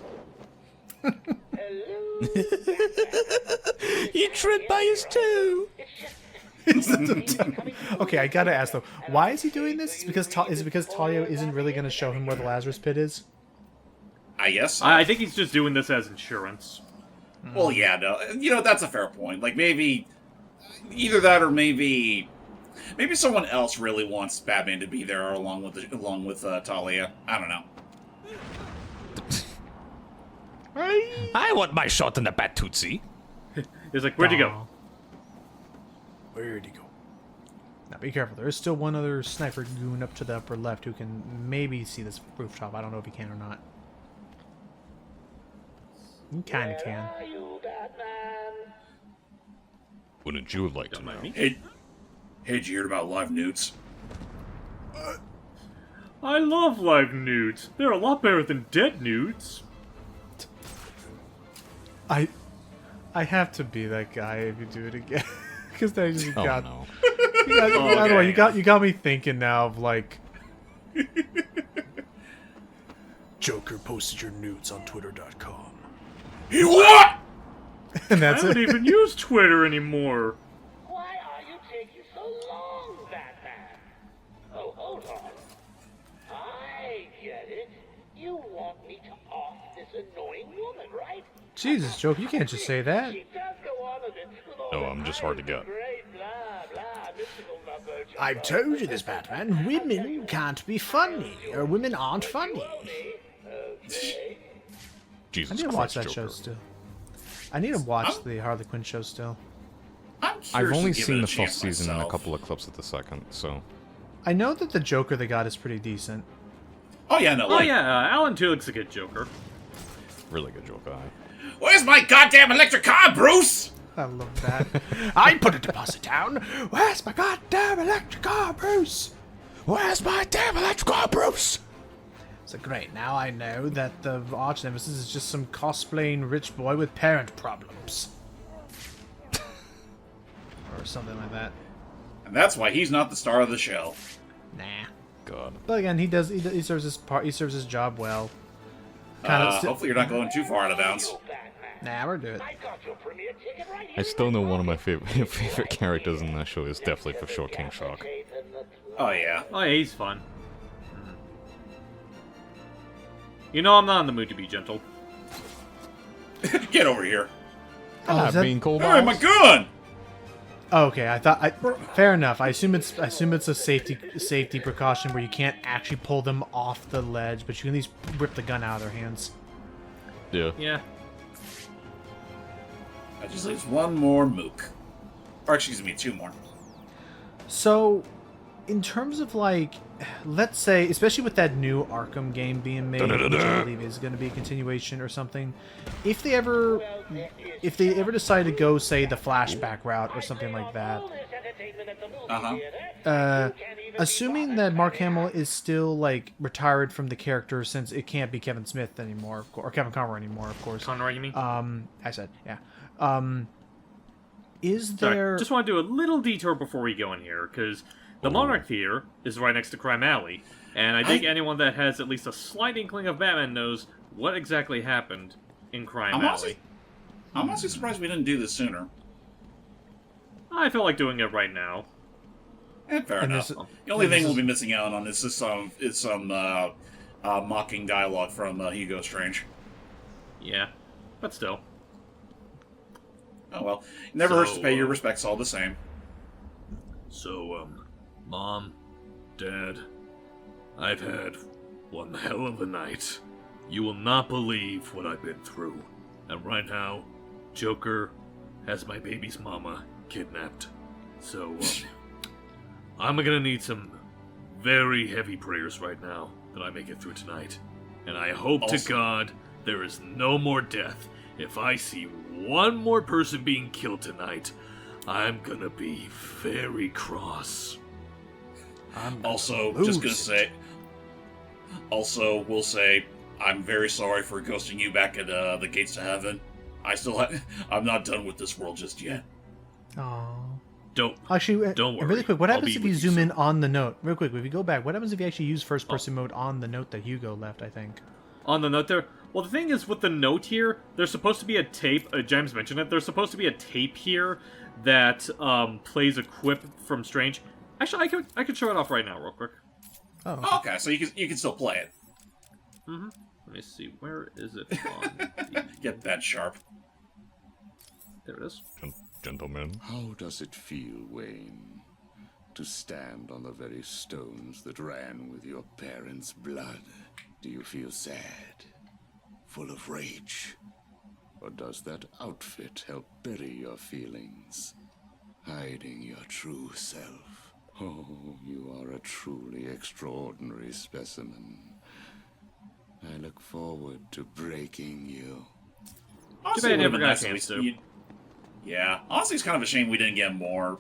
He tripped by his toe. Okay, I gotta ask though, why is he doing this? Is it because Talia isn't really gonna show him where the Lazarus Pit is? I guess. So. I think he's just doing this as insurance. Well, yeah, no. You know, that's a fair point. Like, maybe... Either that or maybe someone else really wants Batman to be there along with Talia. I don't know. I want my shot in the bat tootsie. He's like, where'd you go? Aw. Where'd he go? Now be careful. There is still one other sniper goon up to the upper left who can maybe see this rooftop. I don't know if he can or not. He kind of can. Wouldn't you like to know? Hey, did you hear about live newts? I love live nudes. They're a lot better than dead nudes. I have to be that guy if you do it again, because that just Oh got. no. I don't know. Okay. You got me thinking now of like. Joker posted your nudes on Twitter.com. He what? And that's I don't it. even use Twitter anymore. Why are you taking so long, Batman? Oh, hold on. I get it. You want me to off this annoying woman, right? Jesus, Joker, you can't just say that. She does go on a bit with all No, that I'm just hard to get. great blah, blah, mystical number. I've told you this, Batman. Women can't be funny, or women aren't funny. Jesus I need to Christ, watch that Joker. show still. I need to watch the Harley Quinn show still. I'm I've curious only to give seen it a the first chance season and a myself. couple of clips of the second, so... I know that the Joker they got is pretty decent. Oh yeah, no. Oh Like, yeah, Alan Tudyk's a good Joker. Really good Joker. where's my goddamn electric car, Bruce? I love that. I put a deposit down. Where's my goddamn electric car, Bruce? Where's my damn electric car, Bruce? So great, now I know that the arch nemesis is just some cosplaying rich boy with parent problems. Or something like that. And that's why he's not the star of the show. Nah. God. But again, he serves his part. He serves his job well. Hopefully you're not going too far out of bounds. Nah, we're doing it. I still know one of my favorite characters in that show is definitely for sure King Shark. Oh yeah. Oh yeah, he's fun. You know I'm not in the mood to be gentle. Get over here. Oh, is that... being cold. Hey, my gun! Oh, okay, I thought. Fair enough. I assume it's a safety precaution where you can't actually pull them off the ledge, but you can at least rip the gun out of their hands. Yeah. Yeah. I just leaves one more mook. Or excuse me, two more. So, in terms of like, let's say, especially with that new Arkham game being made, which I believe is going to be a continuation or something, if they ever decide to go, say, the flashback route or something like that, assuming that Mark Hamill is still like retired from the character since it can't be Kevin Smith anymore, or Kevin Conroy anymore, of course. Conroy, you mean? I said, yeah. Is Sorry, there? just want to do a little detour before we go in here, because the Monarch Theater is right next to Crime Alley, and I think anyone that has at least a slight inkling of Batman knows what exactly happened in Crime Alley. I'm honestly surprised we didn't do this sooner. I feel like doing it right now. Fair enough. The only thing we'll be missing out on is some mocking dialogue from Hugo Strange. Yeah, but still. Oh well, never hurts to pay your respects all the same. So, Mom, Dad, I've had one hell of a night. You will not believe what I've been through. And right now, Joker has my baby's mama kidnapped. So, I'm gonna need some very heavy prayers right now that I make it through tonight. And I hope to God there is no more death. If I see one more person being killed tonight, I'm gonna be very cross. Just gonna say. Also, we'll say I'm very sorry for ghosting you back at the gates to heaven. I'm not done with this world just yet. Oh. Don't worry. Really quick, what happens if you zoom in on the note? Real quick, if you go back, what happens if you actually use first-person mode on the note that Hugo left? I think. On the note there. Well, the thing is, with the note here, there's supposed to be a tape. James mentioned it. There's supposed to be a tape here that plays a quip from Strange. Actually, I could show it off right now, real quick. Oh, okay. So you can still play it. Mm-hmm. Let me see. Where is it on? Get that sharp. There it is. Gentlemen. How does it feel, Wayne, to stand on the very stones that ran with your parents' blood? Do you feel sad? Full of rage? Or does that outfit help bury your feelings? Hiding your true self. Oh, you are a truly extraordinary specimen. I look forward to breaking you. Honestly, Too bad I it never would've been got a nice if chance we- to. Yeah, honestly, it's kind of a shame we didn't get more,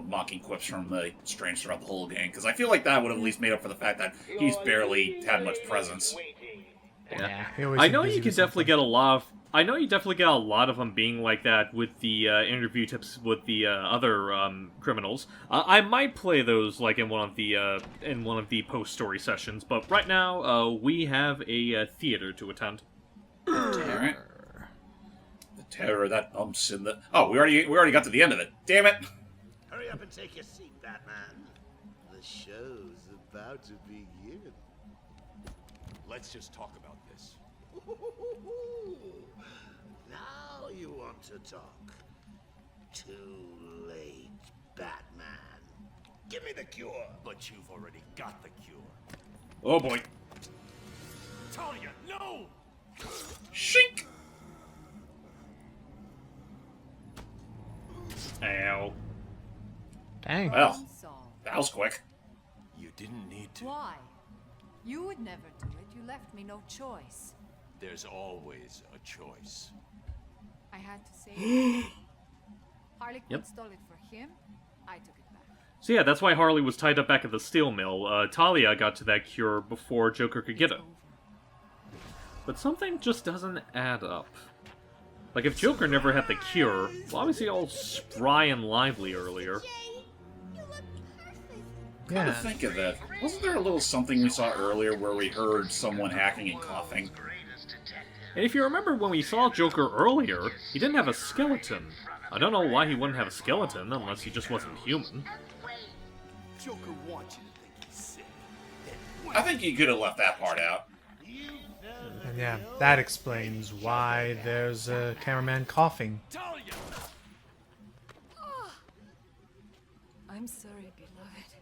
mocking quips from the Strange throughout the whole game, because I feel like that would have at least made up for the fact that he's barely had much presence. Yeah. He always I seemed know busy you with can definitely something. get a lot of I know you definitely get a lot of them being like that with the interview tips with the other criminals. I might play those like in one of the post-story sessions, but right now we have a theater to attend. Alright. The terror that bumps in the... Oh, we already got to the end of it. Damn it! Hurry up and take your seat, Batman. The show's about to begin. Let's just talk about this. Now you want to talk. Too late, Batman. Give me the cure. But you've already got the cure. Oh boy. Talia, no! Shink! Ow. Dang. Well, that was quick. You didn't need to. Why? You would never do it. You left me no choice. There's always a choice. I had to say it. Harley Quinn Yep. stole it for him. I took it back. So yeah, that's why Harley was tied up back at the steel mill. Talia got to that cure before Joker could get it. But something just doesn't add up. Like, if Joker never had the cure, well, obviously all spry and lively earlier. Come to think of that, wasn't there a little something we saw earlier where we heard someone hacking and coughing? And if you remember when we saw Joker earlier, he didn't have a skeleton. I don't know why he wouldn't have a skeleton, unless he just wasn't human. Joker wants you to think he's sick. I think you could have left that part out. And yeah, that explains why there's a cameraman coughing. I'm sorry, beloved.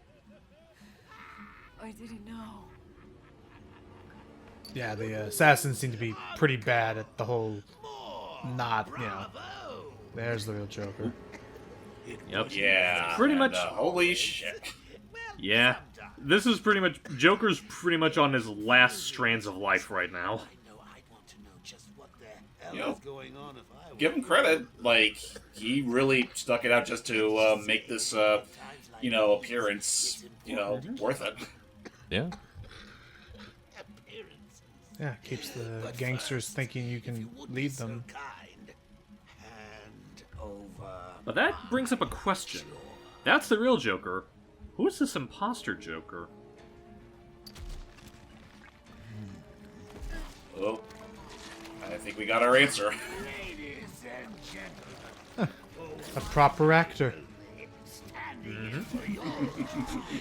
I didn't know. Yeah, the assassins seem to be pretty bad at the whole not, you know. There's the real Joker. Yep. Yeah. Pretty much. Holy shit. Yeah. This is pretty much... Joker's pretty much on his last strands of life right now. You know, give him credit. Like, he really stuck it out just to make this, you know, appearance, you know, worth it. Yeah. Yeah, keeps the gangsters thinking you can lead them. But that brings up a question. That's the real Joker. Who is this imposter Joker? Oh, I think we got our answer. A proper actor.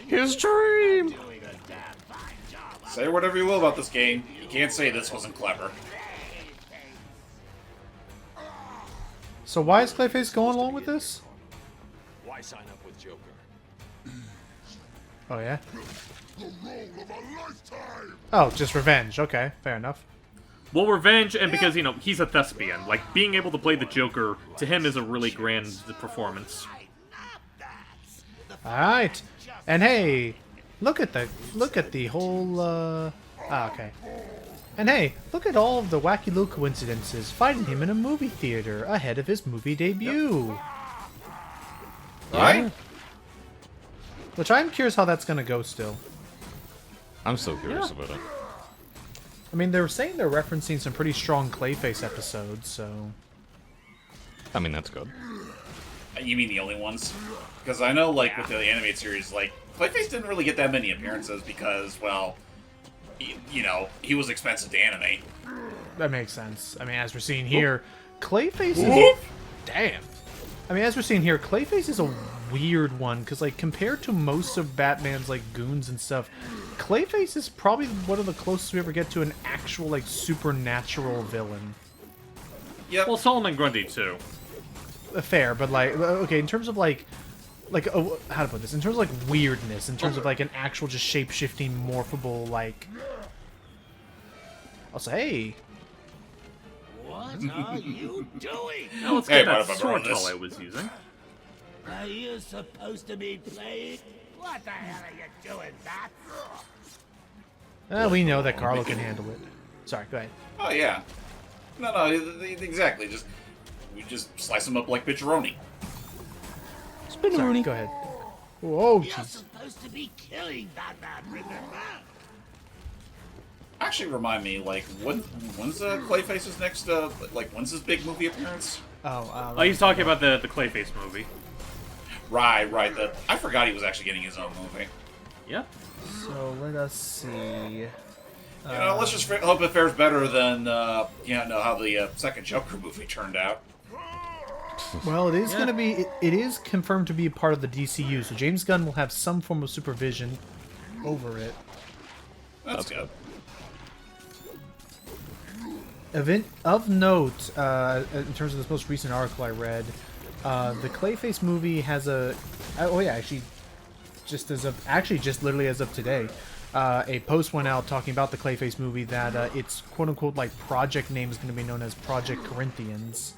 His dream! Say whatever you will about this game, you can't say this wasn't clever. So why is Clayface going along with this? Why sign up with Joker? Oh, yeah? Oh, just revenge. Okay, fair enough. Well, revenge, and because, you know, he's a thespian. Like, being able to play the Joker, to him, is a really grand performance. Alright. And hey, look at the whole, okay. And hey, look at all of the wacky little coincidences fighting him in a movie theater ahead of his movie debut. Right? Which I'm curious how that's gonna go still. I'm still curious about it. I mean, they were saying they're referencing some pretty strong Clayface episodes, so... I mean, that's good. You mean the only ones? Because I know, like, with the animated series, like, Clayface didn't really get that many appearances because, well, you know, he was expensive to animate. That makes sense. I mean, as we're seeing here, Clayface is... Damn. I mean, as we're seeing here, Clayface is a weird one, because, like, compared to most of Batman's, like, goons and stuff, Clayface is probably one of the closest we ever get to an actual, like, supernatural villain. Yep. Well, Solomon Grundy, too. Fair, but, like, okay, in terms of, like, oh, how to put this? In terms of, like, weirdness, in terms of, like, an actual just shape-shifting, morphable, like... I'll say, hey... What are you doing? Now let's get that sword tool I was using. Are you supposed to be playing? What the hell are you doing, Bat? We know that Carlo can handle it. Sorry, go ahead. Oh, yeah. No, exactly. We just slice them up like pepperoni. Sorry, go ahead. Whoa, You're jeez. supposed to be killing Batman, remember? actually remind me, like, when's Clayface's next, when's his big movie appearance? Oh, he's talking about the Clayface movie. Right. I forgot he was actually getting his own movie. Yep. So let us see. Let's just hope it fares better than, how the second Joker movie turned out. Well, it is going to be. It is confirmed to be part of the DCU, so James Gunn will have some form of supervision over it. That's good. Event of note, in terms of this most recent article I read, the Clayface movie has a. Oh yeah, just literally as of today, a post went out talking about the Clayface movie that its quote unquote like project name is going to be known as Project Corinthians.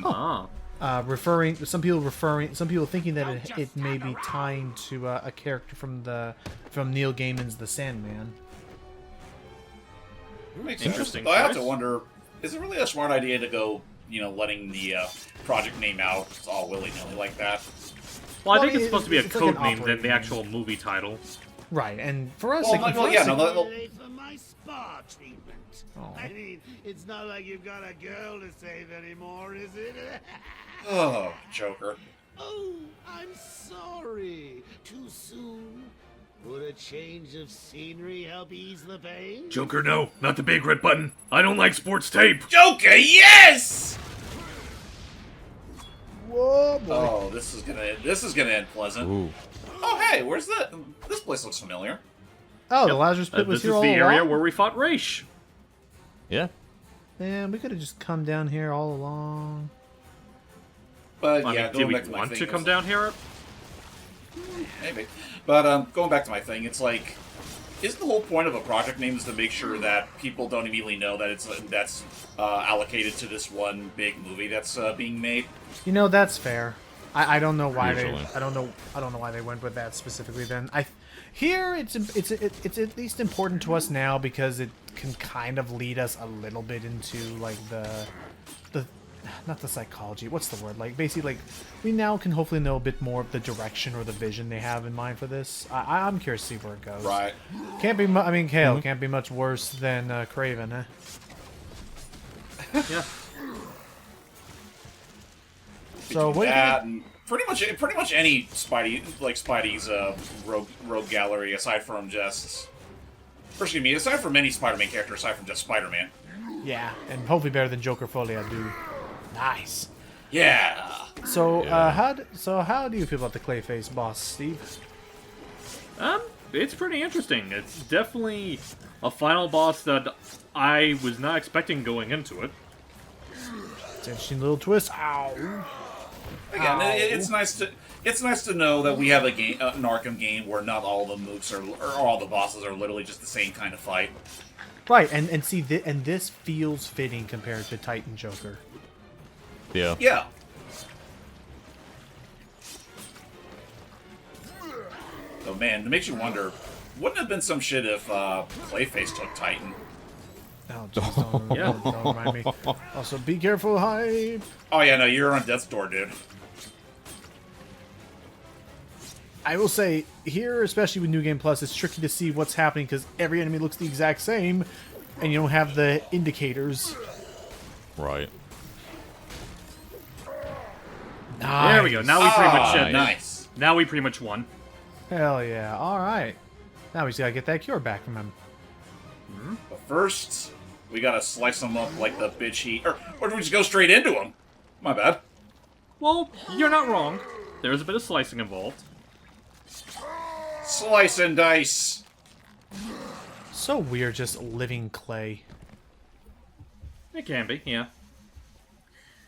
Huh. Some people thinking that it may be tying to a character from Neil Gaiman's The Sandman. Interesting. I have to wonder, is it really a smart idea to go, letting the project name out all willy-nilly like that? Well, I think it's supposed to be a code name than the actual movie title. Right, and for us, for my spa treatment. I mean, it's not like you've got a girl to save anymore, is it? Oh, Joker. Oh, I'm sorry. Too soon? Would a change of scenery help ease the pain? Joker, no, not the big red button. I don't like sports tape. Joker, yes! Whoa, boy. Oh, this is gonna end pleasant. Ooh. Oh, hey, where's that? This place looks familiar. Oh, the Lazarus Pit was here all along? This is the area where we fought Raish. Yeah. Man, we could have just come down here all along. But did we want to come down here? Maybe. But going back to my thing, it's like, isn't the whole point of a project name is to make sure that people don't immediately know that that's allocated to this one big movie that's being made? That's fair. I don't know why Usually. I don't know why they went with that specifically. Then it's at least important to us now because it can kind of lead us a little bit into like the not the psychology. What's the word? Like basically, like we now can hopefully know a bit more of the direction or the vision they have in mind for this. I'm curious to see where it goes. Right. Can't be. Kale can't be much worse than Craven, huh? Yeah. So what? And pretty much any Spidey's rogue gallery aside from just. Excuse me, aside from any Spider-Man character, aside from just Spider-Man. Yeah, and hopefully better than Joker Folia, dude. Nice. Yeah. So, how do you feel about the Clayface boss, Steve? It's pretty interesting. It's definitely a final boss that I was not expecting going into it. It's an interesting little twist. Ow. Again, it's nice to know that we have an Arkham game where not all the mooks or all the bosses are literally just the same kind of fight. Right, and see, this feels fitting compared to Titan Joker. Yeah. Yeah. Oh man, it makes you wonder. Wouldn't it have been some shit if Clayface took Titan? Oh, jeez, don't remind me. Also, be careful, Hyde. Oh yeah, no, you're on death's door, dude. I will say, here, especially with New Game Plus, it's tricky to see what's happening because every enemy looks the exact same, and you don't have the indicators. Right. Nice. There we go. Now we pretty much nice. Now we pretty much won. Hell yeah! All right. Now we just gotta get that cure back from him. But first, we gotta slice him up like the bitch he... Or do we just go straight into him? My bad. Well, you're not wrong. There's a bit of slicing involved. Slice and dice. So weird, just living clay. It can be, yeah.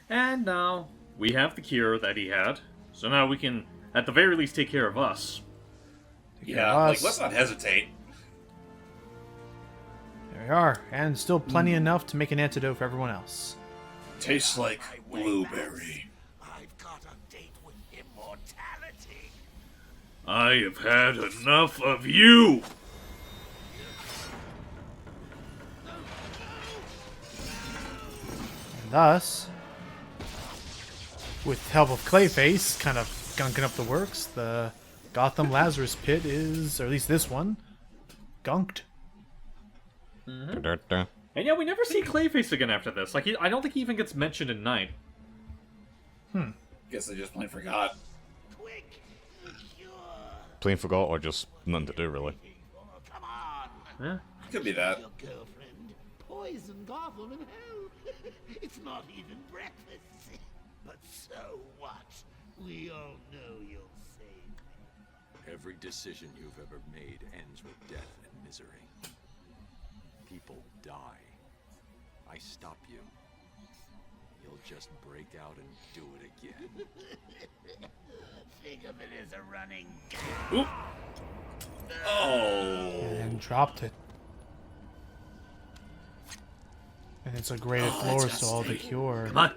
And now we have the cure that he had, so now we can, at the very least, take care of us. Let's not hesitate. There we are, and still plenty enough to make an antidote for everyone else. Tastes like blueberry. I've got a date with immortality. I have had enough of you! And thus, with help of Clayface, kind of gunking up the works, the Gotham Lazarus Pit is, or at least this one, gunked. Da-da-da. And yeah, we never see Clayface again after this. Like, I don't think he even gets mentioned in 9. Guess they just plain forgot. Plain forgot or just nothing to do, really. Yeah. Could be that. Your girlfriend poisoned Gotham in hell. It's not even breakfast. But so what? We all know you'll save me. Every decision you've ever made ends with death and misery. People die. I stop you. You'll just break out and do it again. Think of it as a running gag. Oop. Oh. And dropped it. And it's a graded floor, so all the cure. Come on.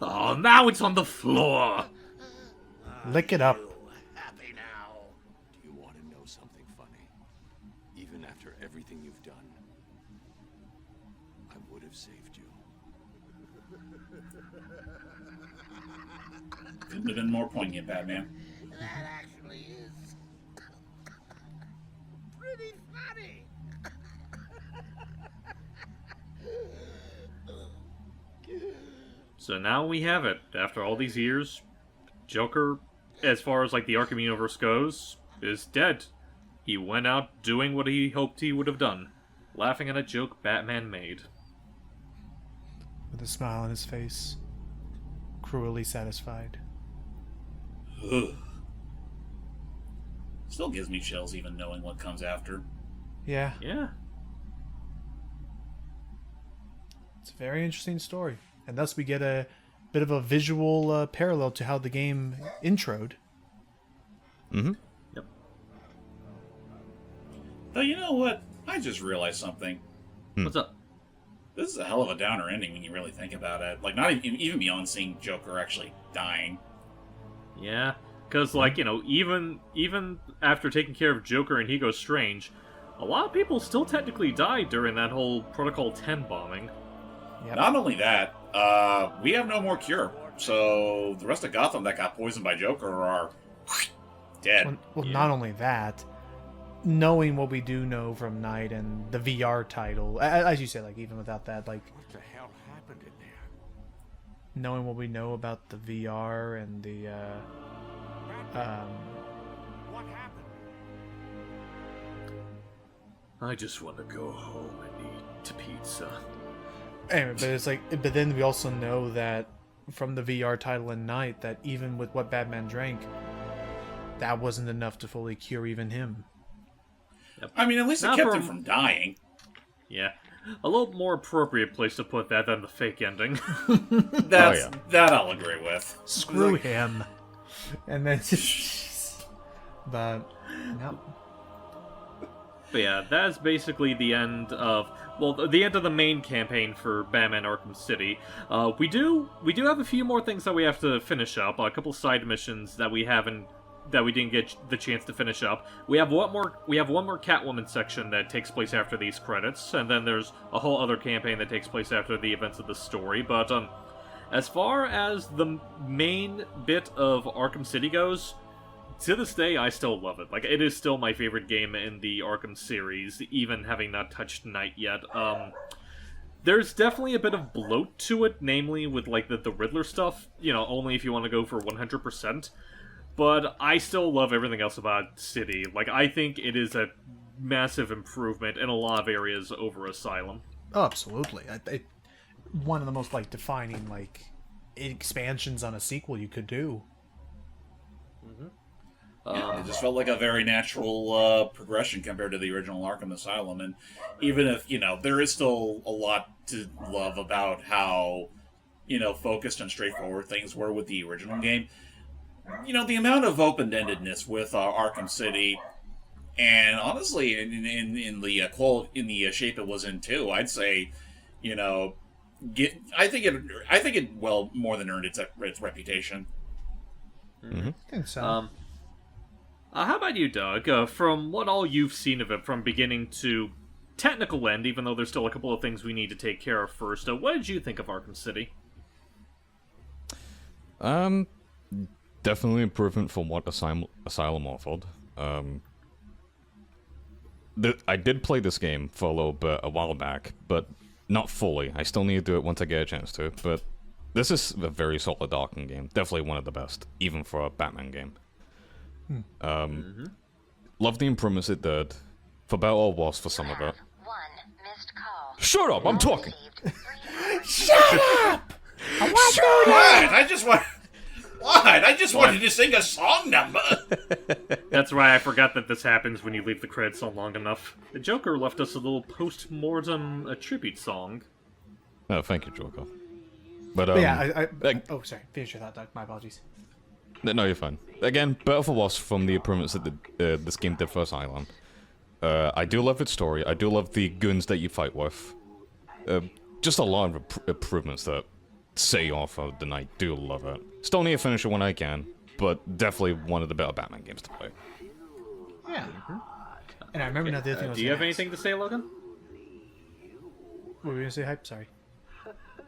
Oh, now it's on the floor. Lick it up. Happy now. Do you want to know something funny? Even after everything you've done, I would have saved you. Couldn't have been more poignant, Batman. That actually is pretty funny. So now we have it. After all these years, Joker, as far as like the Arkham universe goes, is dead. He went out doing what he hoped he would have done, laughing at a joke Batman made. With a smile on his face. Cruelly satisfied. Ugh. Still gives me chills even knowing what comes after. Yeah. Yeah. It's a very interesting story. And thus we get a bit of a visual parallel to how the game introed. Mm-hmm. Yep. Though, you know what? I just realized something. What's up? This is a hell of a downer ending when you really think about it. Like, not even beyond seeing Joker actually dying. Yeah, because, like, you know, even after taking care of Joker and he goes strange, a lot of people still technically died during that whole Protocol 10 bombing. Yep. Not only that, we have no more cure. So the rest of Gotham that got poisoned by Joker are dead. Well, not only that, knowing what we do know from Night and the VR title, as you said, like, even without that, like... What the hell happened in there? Knowing what we know about the VR and the, What happened? I just want to go home and eat pizza. Anyway, but it's like, but then we also know that from the VR title and Night that even with what Batman drank, that wasn't enough to fully cure even him. Yep. I mean, at least it Not kept him from dying. Yeah. A little more appropriate place to put that than the fake ending. That I'll agree with. Screw him. And then, but no. But yeah, that's basically the end of, well, the end of the main campaign for Batman Arkham City. We do have a few more things that we have to finish up. A couple side missions that we didn't get the chance to finish up. We have one more Catwoman section that takes place after these credits, and then there's a whole other campaign that takes place after the events of the story. But as far as the main bit of Arkham City goes, to this day, I still love it. Like, it is still my favorite game in the Arkham series, even having not touched Night yet. There's definitely a bit of bloat to it, namely with, like, the Riddler stuff, you know, only if you want to go for 100%. But I still love everything else about City. Like, I think it is a massive improvement in a lot of areas over Asylum. Oh, absolutely. One of the most, like, defining, like, expansions on a sequel you could do. Mm-hmm. Yeah, it just felt like a very natural progression compared to the original Arkham Asylum. And even if, you know, there is still a lot to love about how, you know, focused and straightforward things were with the original game, you know, the amount of open-endedness with Arkham City, and honestly, in the shape it was in too, I'd say, you know, I think it well more than earned its reputation. Mm-hmm. I think so. How about you, Doug? From what all you've seen of it, from beginning to technical end, even though there's still a couple of things we need to take care of first, what did you think of Arkham City? Definitely improvement from what Asylum offered. I did play this game for a little bit a while back, but not fully. I still need to do it once I get a chance to. But this is a very solid Arkham game. Definitely one of the best, even for a Batman game. Love the improvements it did, for better or worse for some of it. Shut up! I'm talking. Shut up! What? I just wanted to sing a song number. That's right, I forgot that this happens when you leave the credits on long enough. The Joker left us a little post-mortem tribute song. Oh, thank you, Joker. But yeah, oh, sorry. Finish your thought, Doug. My apologies. No, you're fine. Again, better for worse from the improvements that this game did for Asylum. I do love its story. I do love the goons that you fight with. Just a lot of improvements that say off of the night. Do love it. Still need to finish it when I can, but definitely one of the better Batman games to play. Yeah. And I remember now the other thing was. Do you have anything to say, Logan? What were you gonna say, Hype? Sorry.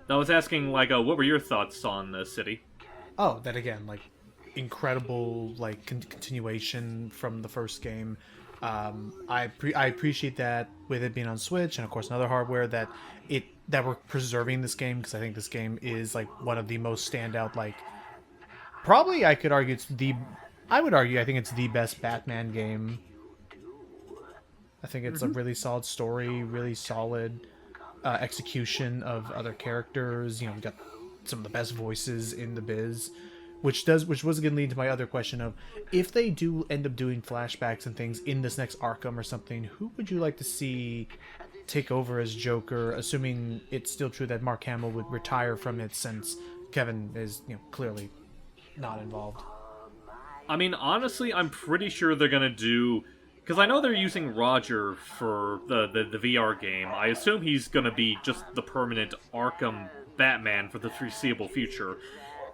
I was asking, like, what were your thoughts on the city? Oh, that again, like, incredible, like, continuation from the first game. I appreciate that with it being on Switch and of course another hardware that we're preserving this game, because I think this game is like one of the most standout, like, probably I could argue I think it's the best Batman game. I think it's a really solid story, really solid execution of other characters. You know, we got some of the best voices in the biz. Which was going to lead to my other question of, if they do end up doing flashbacks and things in this next Arkham or something, who would you like to see take over as Joker, assuming it's still true that Mark Hamill would retire from it since Kevin is, you know, clearly not involved? I mean, honestly, I'm pretty sure they're going to do... Because I know they're using Roger for the VR game. I assume he's going to be just the permanent Arkham Batman for the foreseeable future.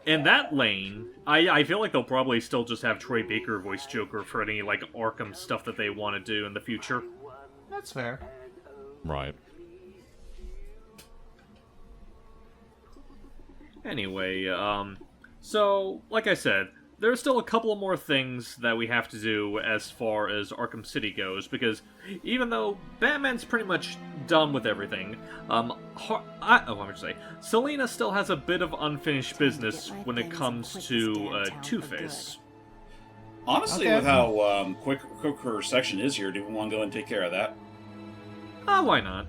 In that lane, I feel like they'll probably still just have Troy Baker voice Joker for any, like, Arkham stuff that they want to do in the future. That's fair. Right. Anyway, so, like I said, there's still a couple more things that we have to do as far as Arkham City goes, because even though Batman's pretty much done with everything, Selina still has a bit of unfinished business when it comes to Two-Face. Honestly, with how quick her section is here, do we want to go and take care of that? Why not?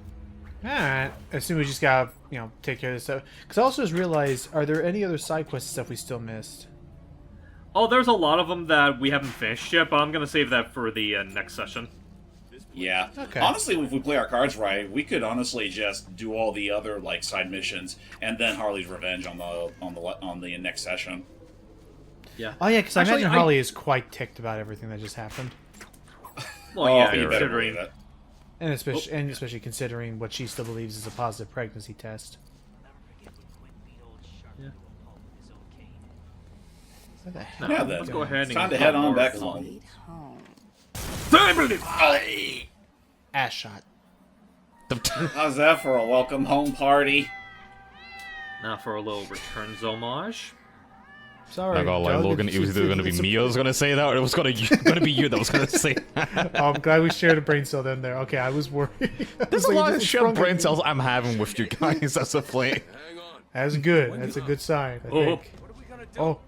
Alright, I assume we just gotta, you know, take care of this stuff. Because I also just realized, are there any other side quest stuff we still missed? Oh, there's a lot of them that we haven't finished yet, but I'm gonna save that for the next session. Yeah. Okay. Honestly, if we play our cards right, we could honestly just do all the other like side missions and then Harley's Revenge on the next session. Yeah. Oh yeah, because I imagine Harley is quite ticked about everything that just happened. Well, yeah, considering that. And especially considering what she still believes is a positive pregnancy test. Yeah. No, No, then. let's go ahead It's and time to head on back home. Ass shot. How's that for a welcome home party? Now for a little returns homage. Sorry, I got like Logan. It was either going to be me that was going to say that, or it was going to be you that was going to say that. Oh, I'm glad we shared a brain cell then there. Okay, I was worried. There's a lot of shared brain cells I'm having with you guys as a play. That's good. That's a good sign, I think. Oh.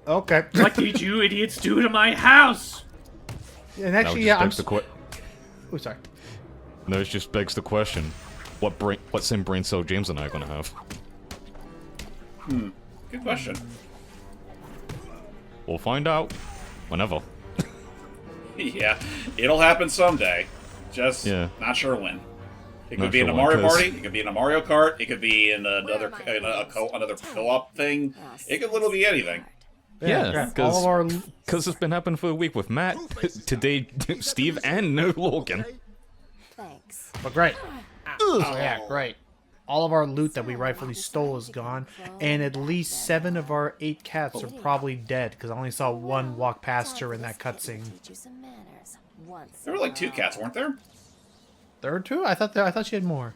Okay. What did you idiots do to my house? And actually, yeah, I'm... Oh, sorry. No, it just begs the question. What same brain cell James and I are going to have? Good question. We'll find out. Whenever. Yeah, it'll happen someday. Just not sure when. It could be in a Mario Party. It could be in a Mario Kart. It could be in another co-op thing. It could literally be anything. Yeah, because it's been happening for a week with Matt, today Steve, and Logan. Thanks. But great. Oh yeah, great. All of our loot that we rightfully stole is gone, and at least 7 of our 8 cats are probably dead, because I only saw one walk past her in that cutscene. There were like 2 cats, weren't there? There were 2? I thought she had more.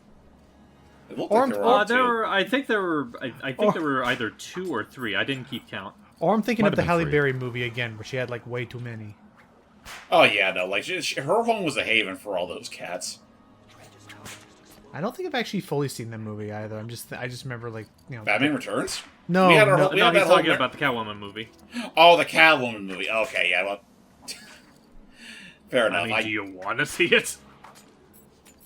It looked like there were I think there were either 2 or 3. I didn't keep count. Or I'm thinking Might of the have been Halle 3. Berry movie again, where she had like way too many. Oh yeah, no, like her home was a haven for all those cats. I don't think I've actually fully seen that movie either. I just remember like Batman Returns. No, we had our, no, we had he's that whole talking about the Catwoman movie. Oh, the Catwoman movie. Okay, yeah, well, fair enough. I mean, do you want to see it?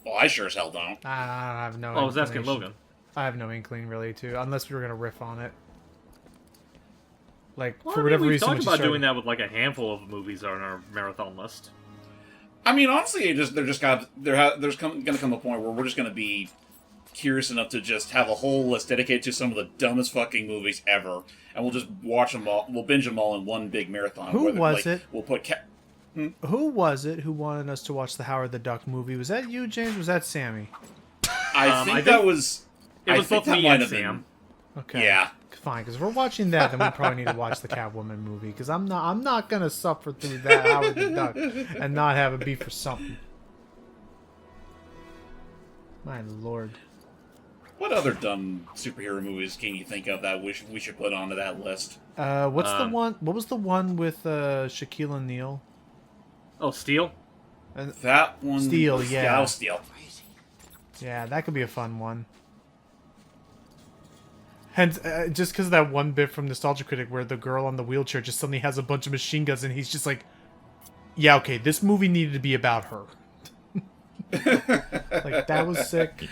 Well, I sure as hell don't. I have no. I was asking inclination. Logan. I have no inkling really to, unless we were gonna riff on it. Like Well, for I mean, whatever we've reason, talked we just about started- doing that with like a handful of movies on our marathon list. I mean, honestly, there's going to come a point where we're just going to be curious enough to just have a whole list dedicated to some of the dumbest fucking movies ever, and we'll just watch them all. We'll binge them all in one big marathon. Who was it? We'll put. Who was it who wanted us to watch the Howard the Duck movie? Was that you, James? Was that Sammy? I think that was. It was both me and Sam. Okay. Yeah. Fine, because if we're watching that, then we probably need to watch the Catwoman movie. Because I'm not gonna suffer through that Howard the Duck and not have it be for something. My lord. What other dumb superhero movies can you think of that we should put onto that list? What's the one? What was the one with Shaquille O'Neal? Oh, Steel. That one. Steel, yeah. Steel. Yeah, that could be a fun one. And just because of that one bit from Nostalgia Critic where the girl on the wheelchair just suddenly has a bunch of machine guns and he's just like, yeah, okay, this movie needed to be about her. Like, that was sick.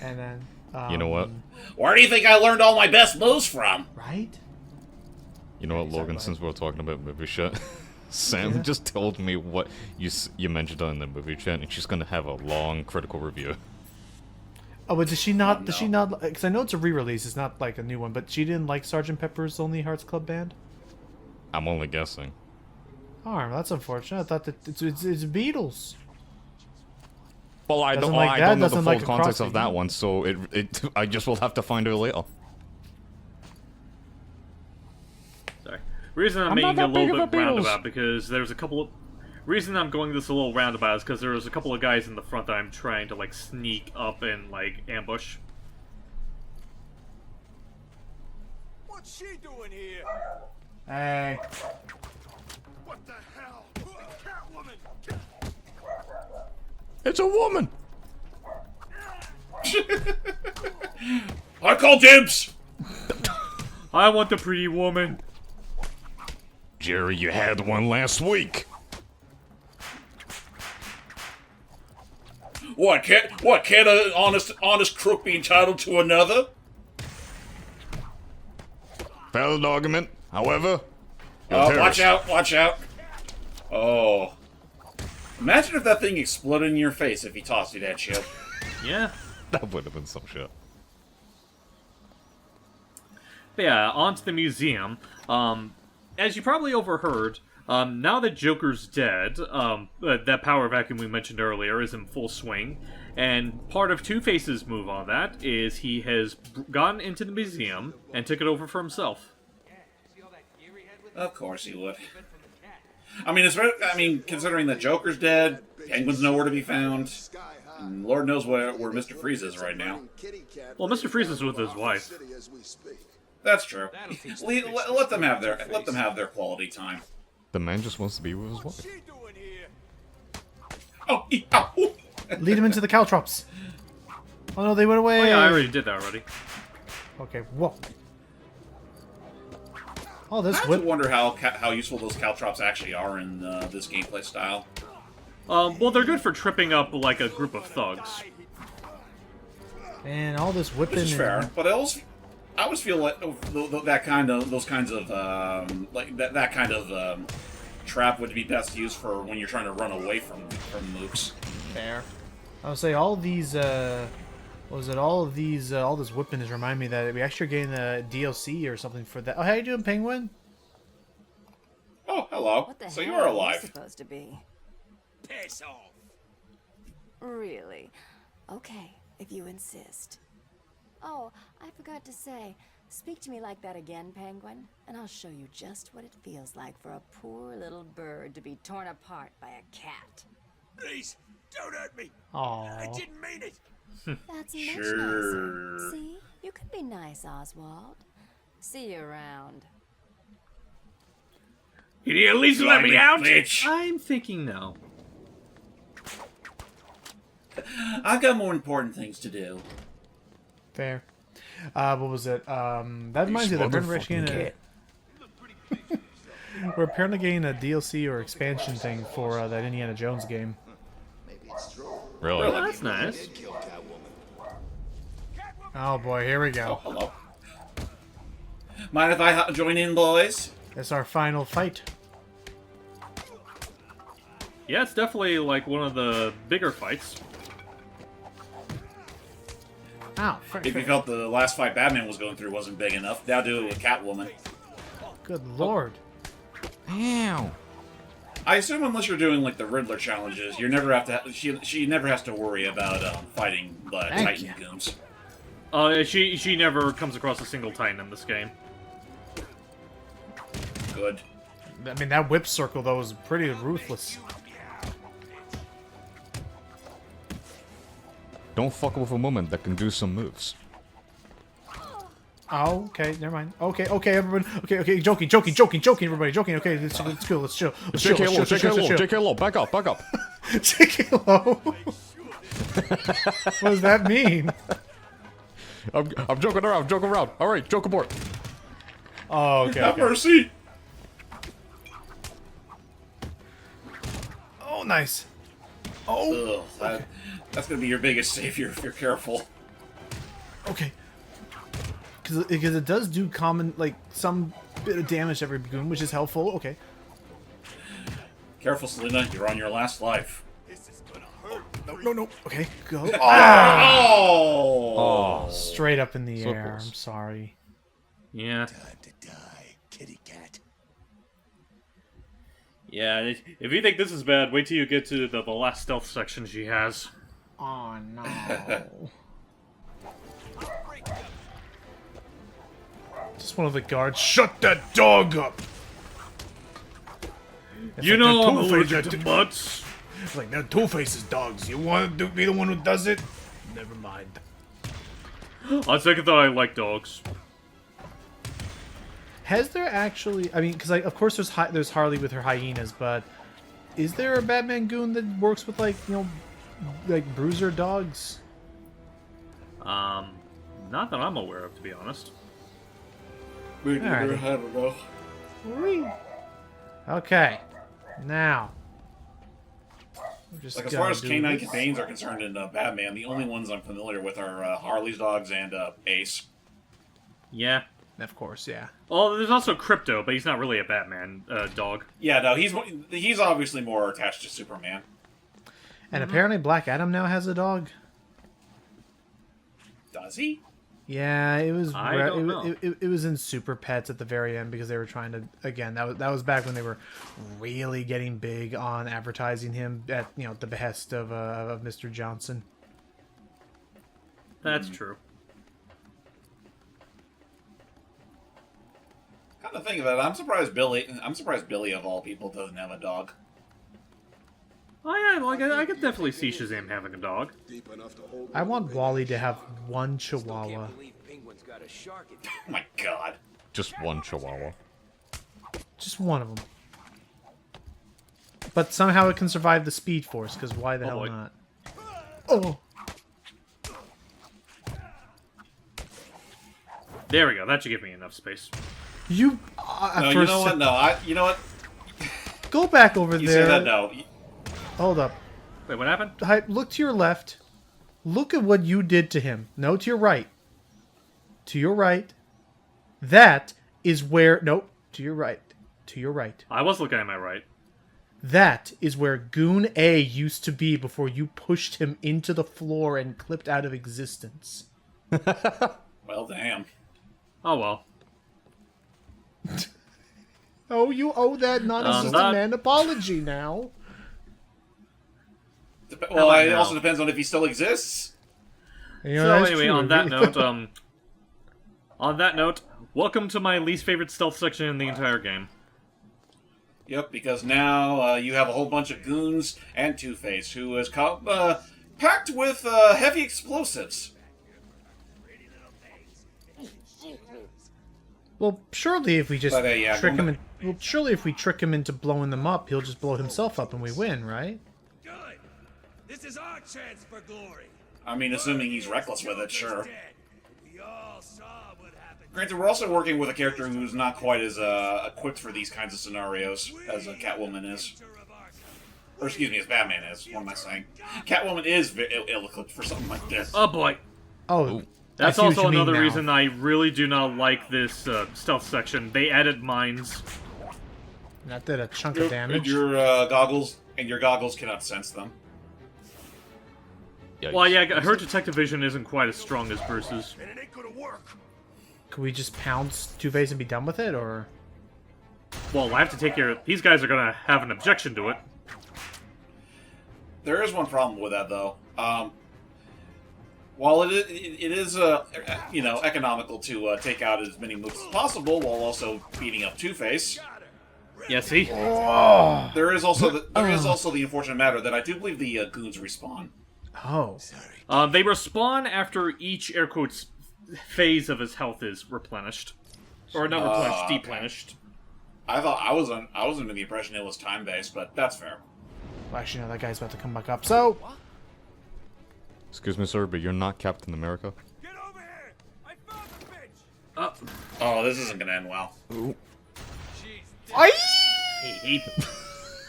And then... you know what? Where do you think I learned all my best moves from? Right? You know what, Logan, since we're talking about movie shit, Sam just told me what you mentioned on the movie chat, and she's going to have a long critical review. Oh, but does she not... Does she not... Because I know it's a re-release, it's not like a new one, but she didn't like Sgt. Pepper's Lonely Hearts Club Band? I'm only guessing. Oh, well, that's unfortunate. I thought that it's Beatles. Well, I Doesn't don't, like I that, don't know the doesn't full like context Across of the that one, so I just will have to find out later. Sorry. Reason I'm making it a little bit roundabout because there's a couple of... Reason I'm going this a little roundabout is because there's a couple of guys in the front that I'm trying to, like, sneak up and, like, ambush. What's she doing here? Hey. What the hell? Catwoman! It's a woman! I call dibs! I want the pretty woman. Jerry, you had one last week. What can't an honest crook be entitled to another? Valid argument. However, watch out! Oh. Imagine if that thing exploded in your face if he tossed it at you. Yeah. That would have been some shit. But yeah, on to the museum. As you probably overheard, now that Joker's dead, that power vacuum we mentioned earlier is in full swing, and part of Two-Face's move on that is he has gone into the museum and took it over for himself. Of course he would. I mean, considering that Joker's dead, Penguin's nowhere to be found, and Lord knows where Mr. Freeze is right now. Well, Mr. Freeze is with his wife. That's true. Let them have their quality time. The man just wants to be with his wife. Oh, Lead him into the caltrops. Oh no, they went away. Oh yeah, I already did that already. Okay, whoa. Oh, this I have to wonder how useful those caltrops actually are in this gameplay style. Well, they're good for tripping up like a group of thugs. And all this whipping. Which is fair, but I always feel like that kind of trap would be best used for when you're trying to run away from mooks. Fair. I would say all these. All this whipping is remind me that we actually are getting a DLC or something for that. Oh, how you doing, Penguin? Oh, hello. What the So hell you are are you alive. supposed to be? Piss off! Really? Okay, if you insist. Oh, I forgot to say, speak to me like that again, Penguin, and I'll show you just what it feels like for a poor little bird to be torn apart by a cat. Please, don't hurt me! Aww. I didn't mean it! That's much nicer. See? You can be nice, Oswald. See you around. Can you at least let me Blimey, out? bitch. I'm thinking no. I've got more important things to do. Fair. What was it? That reminds me that we're apparently getting a DLC or expansion thing for that Indiana Jones game. Really? Oh, that's nice. Oh boy, here we go. Hello. Mind if I join in, boys? It's our final fight. Yeah, it's definitely like one of the bigger fights. Ow. If you felt the last fight Batman was going through wasn't big enough, now do it with Catwoman. Good lord. Ow. I assume unless you're doing like the Riddler challenges, you never have to. She never has to worry about fighting the Titan goons. She never comes across a single Titan in this game. Good. I mean, that whip circle though was pretty ruthless. Don't fuck with a woman that can do some moves. Oh, okay, never mind. Okay, everyone. Okay, joking, everybody, joking. Okay, let's chill, let's chill. JK low, back up. JK low. What does that mean? I'm joking around. All right, joke aboard. Oh, okay. Have mercy. Oh, nice. Oh. Ugh, that's gonna be your biggest savior if you're careful. Okay. Because it does do some bit of damage to every goon, which is helpful. Okay. Careful, Selena. You're on your last life. No. Okay, go. Oh! Straight up in the So air. close. I'm sorry. Yeah. Time to die, kitty cat. Yeah, if you think this is bad, wait till you get to the last stealth section she has. Oh, no. Just one of the guards. Shut that dog up! It's You like know that I'm Two-Face- allergic to butts. It's like that Two-Face's dogs. You want to be the one who does it? Never mind. On second thought, I like dogs. Has there actually? I mean, because of course there's Harley with her hyenas, but is there a Batman goon that works with like bruiser dogs? Not that I'm aware of, to be honest. I don't know. Okay, now. Like as far as canine companions are concerned in Batman, the only ones I'm familiar with are Harley's dogs and Ace. Yeah. Of course, yeah. Well, there's also Crypto, but he's not really a Batman dog. Yeah, no, he's obviously more attached to Superman. And apparently Black Adam now has a dog. Does he? Yeah, it was. I don't know. It was in Super Pets at the very end because they were trying to. Again, that was back when they were really getting big on advertising him at the behest of Mr. Johnson. That's true. Come to think of it, I'm surprised Billy of all people doesn't have a dog. Oh yeah, I could definitely see Shazam having a dog. I want Wally to have one Chihuahua. Oh my god. Just one Chihuahua. Just one of them. But somehow it can survive the Speed Force, because why the hell boy. not? Oh! There we go. That should give me enough space. You. No, you know what? No, you know what? Go back over You there. said that no. Hold up. Wait, what happened? Look to your left. Look at what you did to him. No, to your right. To your right. That is where... Nope. To your right. To your right. I was looking at my right. That is where Goon A used to be before you pushed him into the floor and clipped out of existence. Well, damn. Oh well. Oh, you owe that non-existent man apology now. Well, it also depends on if he still exists. So anyway, on that note, welcome to my least favorite stealth section in the entire game. Yep, because now you have a whole bunch of goons and Two-Face, who is packed with heavy explosives. Well, surely if we just But, yeah, trick him going and Well, surely if we trick him into blowing them up, he'll just blow himself up and we win, right? Good. This is our chance for glory. I mean, assuming he's reckless with it, sure. We all saw what happened. Granted, we're also working with a character who's not quite as equipped for these kinds of scenarios as Catwoman is. Or excuse me, as Batman is. What am I saying? Catwoman is ill-equipped for something like this. Oh boy. Oh, that's I see what also you mean another now. reason I really do not like this stealth section. They added mines. That did a chunk of damage. Your goggles cannot sense them. Yikes. Well, yeah, her detective vision isn't quite as strong as Bruce's. And it ain't gonna work. Could we just pounce Two-Face and be done with it, or...? Well, I have to take care of... These guys are gonna have an objection to it. There is one problem with that, though. While it is economical to take out as many moves as possible while also beating up Two-Face. Yeah, see? Oh. There is also the unfortunate matter that I do believe the goons respawn. Oh. They respawn after each air quotes phase of his health is replenished, or not replenished, deplenished. I thought I was under the impression it was time based, but that's fair. Well, actually, no, that guy's about to come back up. So, Excuse me, sir, but you're not Captain America. Get over here! I found the bitch! Oh, this isn't gonna end well. Ooh. I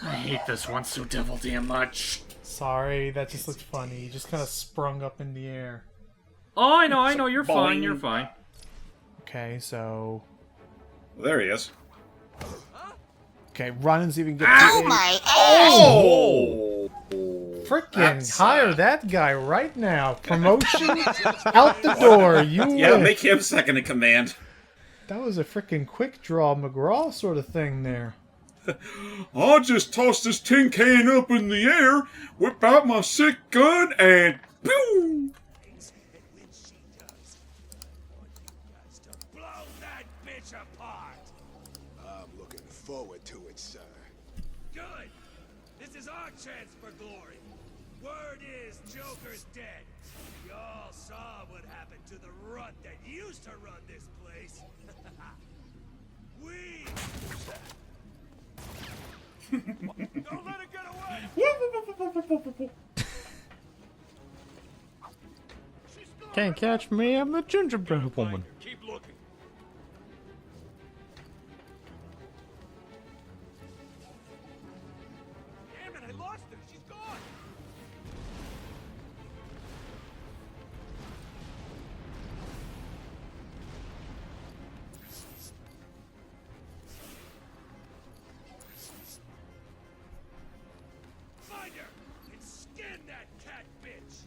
hate this one so devil damn much. Sorry, that just looked funny. He just kind of sprung up in the air. Oh, I know, you're fine, you're fine. Okay, so... There he is. Okay, run and see if we can get Oh to my Oh! Frickin' hire that guy right now. Promotion out the door. You win. Make him second in command. That was a frickin' quick draw McGraw sort of thing there. I'll just toss this tin can up in the air, whip out my sick gun, and boom! Blow that bitch apart! I'm looking forward to it, sir. Good! This is our chance for glory. Word is Joker's dead. We all saw what happened to the runt that used to run this place. We... Don't let it get away! Can't catch me, I'm the gingerbread woman. Keep looking. Damn it, I lost her. She's gone. Find her and skin that cat bitch.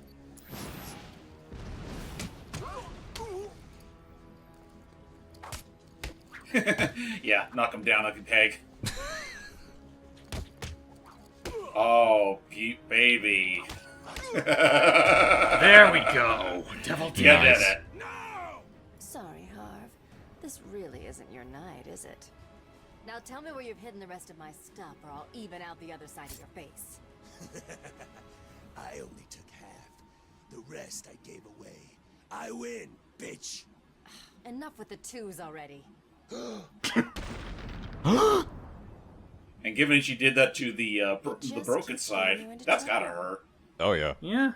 Yeah, knock him down like a peg. Oh, baby. There we go. Devil You damn did it. Sorry, Harv. This really isn't your night, is it? Now tell me where you've hidden the rest of my stuff, or I'll even out the other side of your face. I only took half. The rest I gave away. I win, bitch. Enough with the twos already. And given she did that to the broken side, that's gotta hurt. Oh, yeah. Yeah.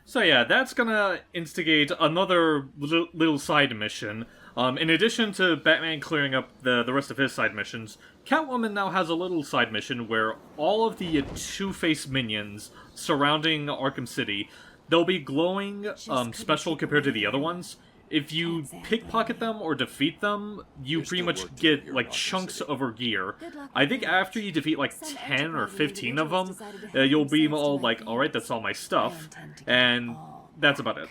So yeah, that's gonna instigate another little side mission. In addition to Batman clearing up the rest of his side missions, Catwoman now has a little side mission where all of the Two-Face minions surrounding Arkham City, they'll be glowing special compared to the other ones. If you pickpocket them or defeat them, you pretty much get, like, chunks of her gear. I think after you defeat, like, 10 or 15 of them, you'll be all like, alright, that's all my stuff. And that's about it.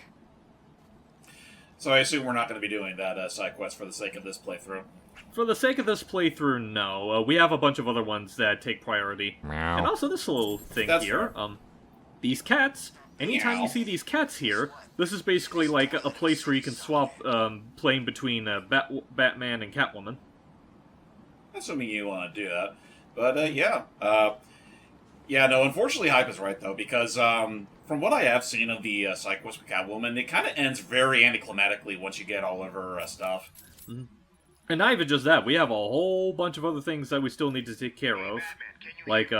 So I assume we're not going to be doing that side quest for the sake of this playthrough. For the sake of this playthrough, no. We have a bunch of other ones that take priority. Meow. And also this little thing That's here. fair. These cats, anytime you see these cats here, this is basically like a place where you can swap playing between Batman and Catwoman. Assuming you want to do that. But, yeah. Yeah, no, unfortunately Hype is right, though, because from what I have seen of the side quest with Catwoman, it kind of ends very anticlimactically once you get all of her stuff. Mm-hmm. And not even just that, we have a whole bunch of other things that we still need to take care of. Like,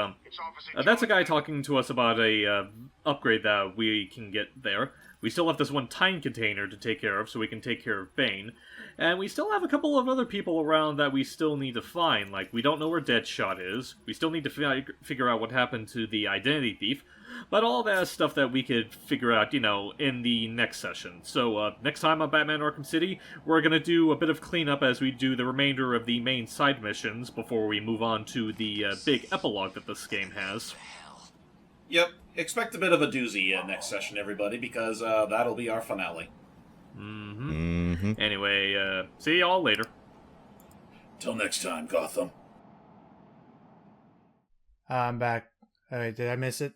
that's a guy talking to us about a upgrade that we can get there. We still have this one time container to take care of, so we can take care of Bane. And we still have a couple of other people around that we still need to find. Like, we don't know where Deadshot is. We still need to figure out what happened to the Identity Thief. But all that stuff that we could figure out, you know, in the next session. So, next time on Batman Arkham City, we're gonna do a bit of cleanup as we do the remainder of the main side missions before we move on to the big epilogue that this game has. Yep, expect a bit of a doozy next session, everybody, because that'll be our finale. Anyway, see y'all later. Till next time, Gotham. I'm back. Alright, did I miss it?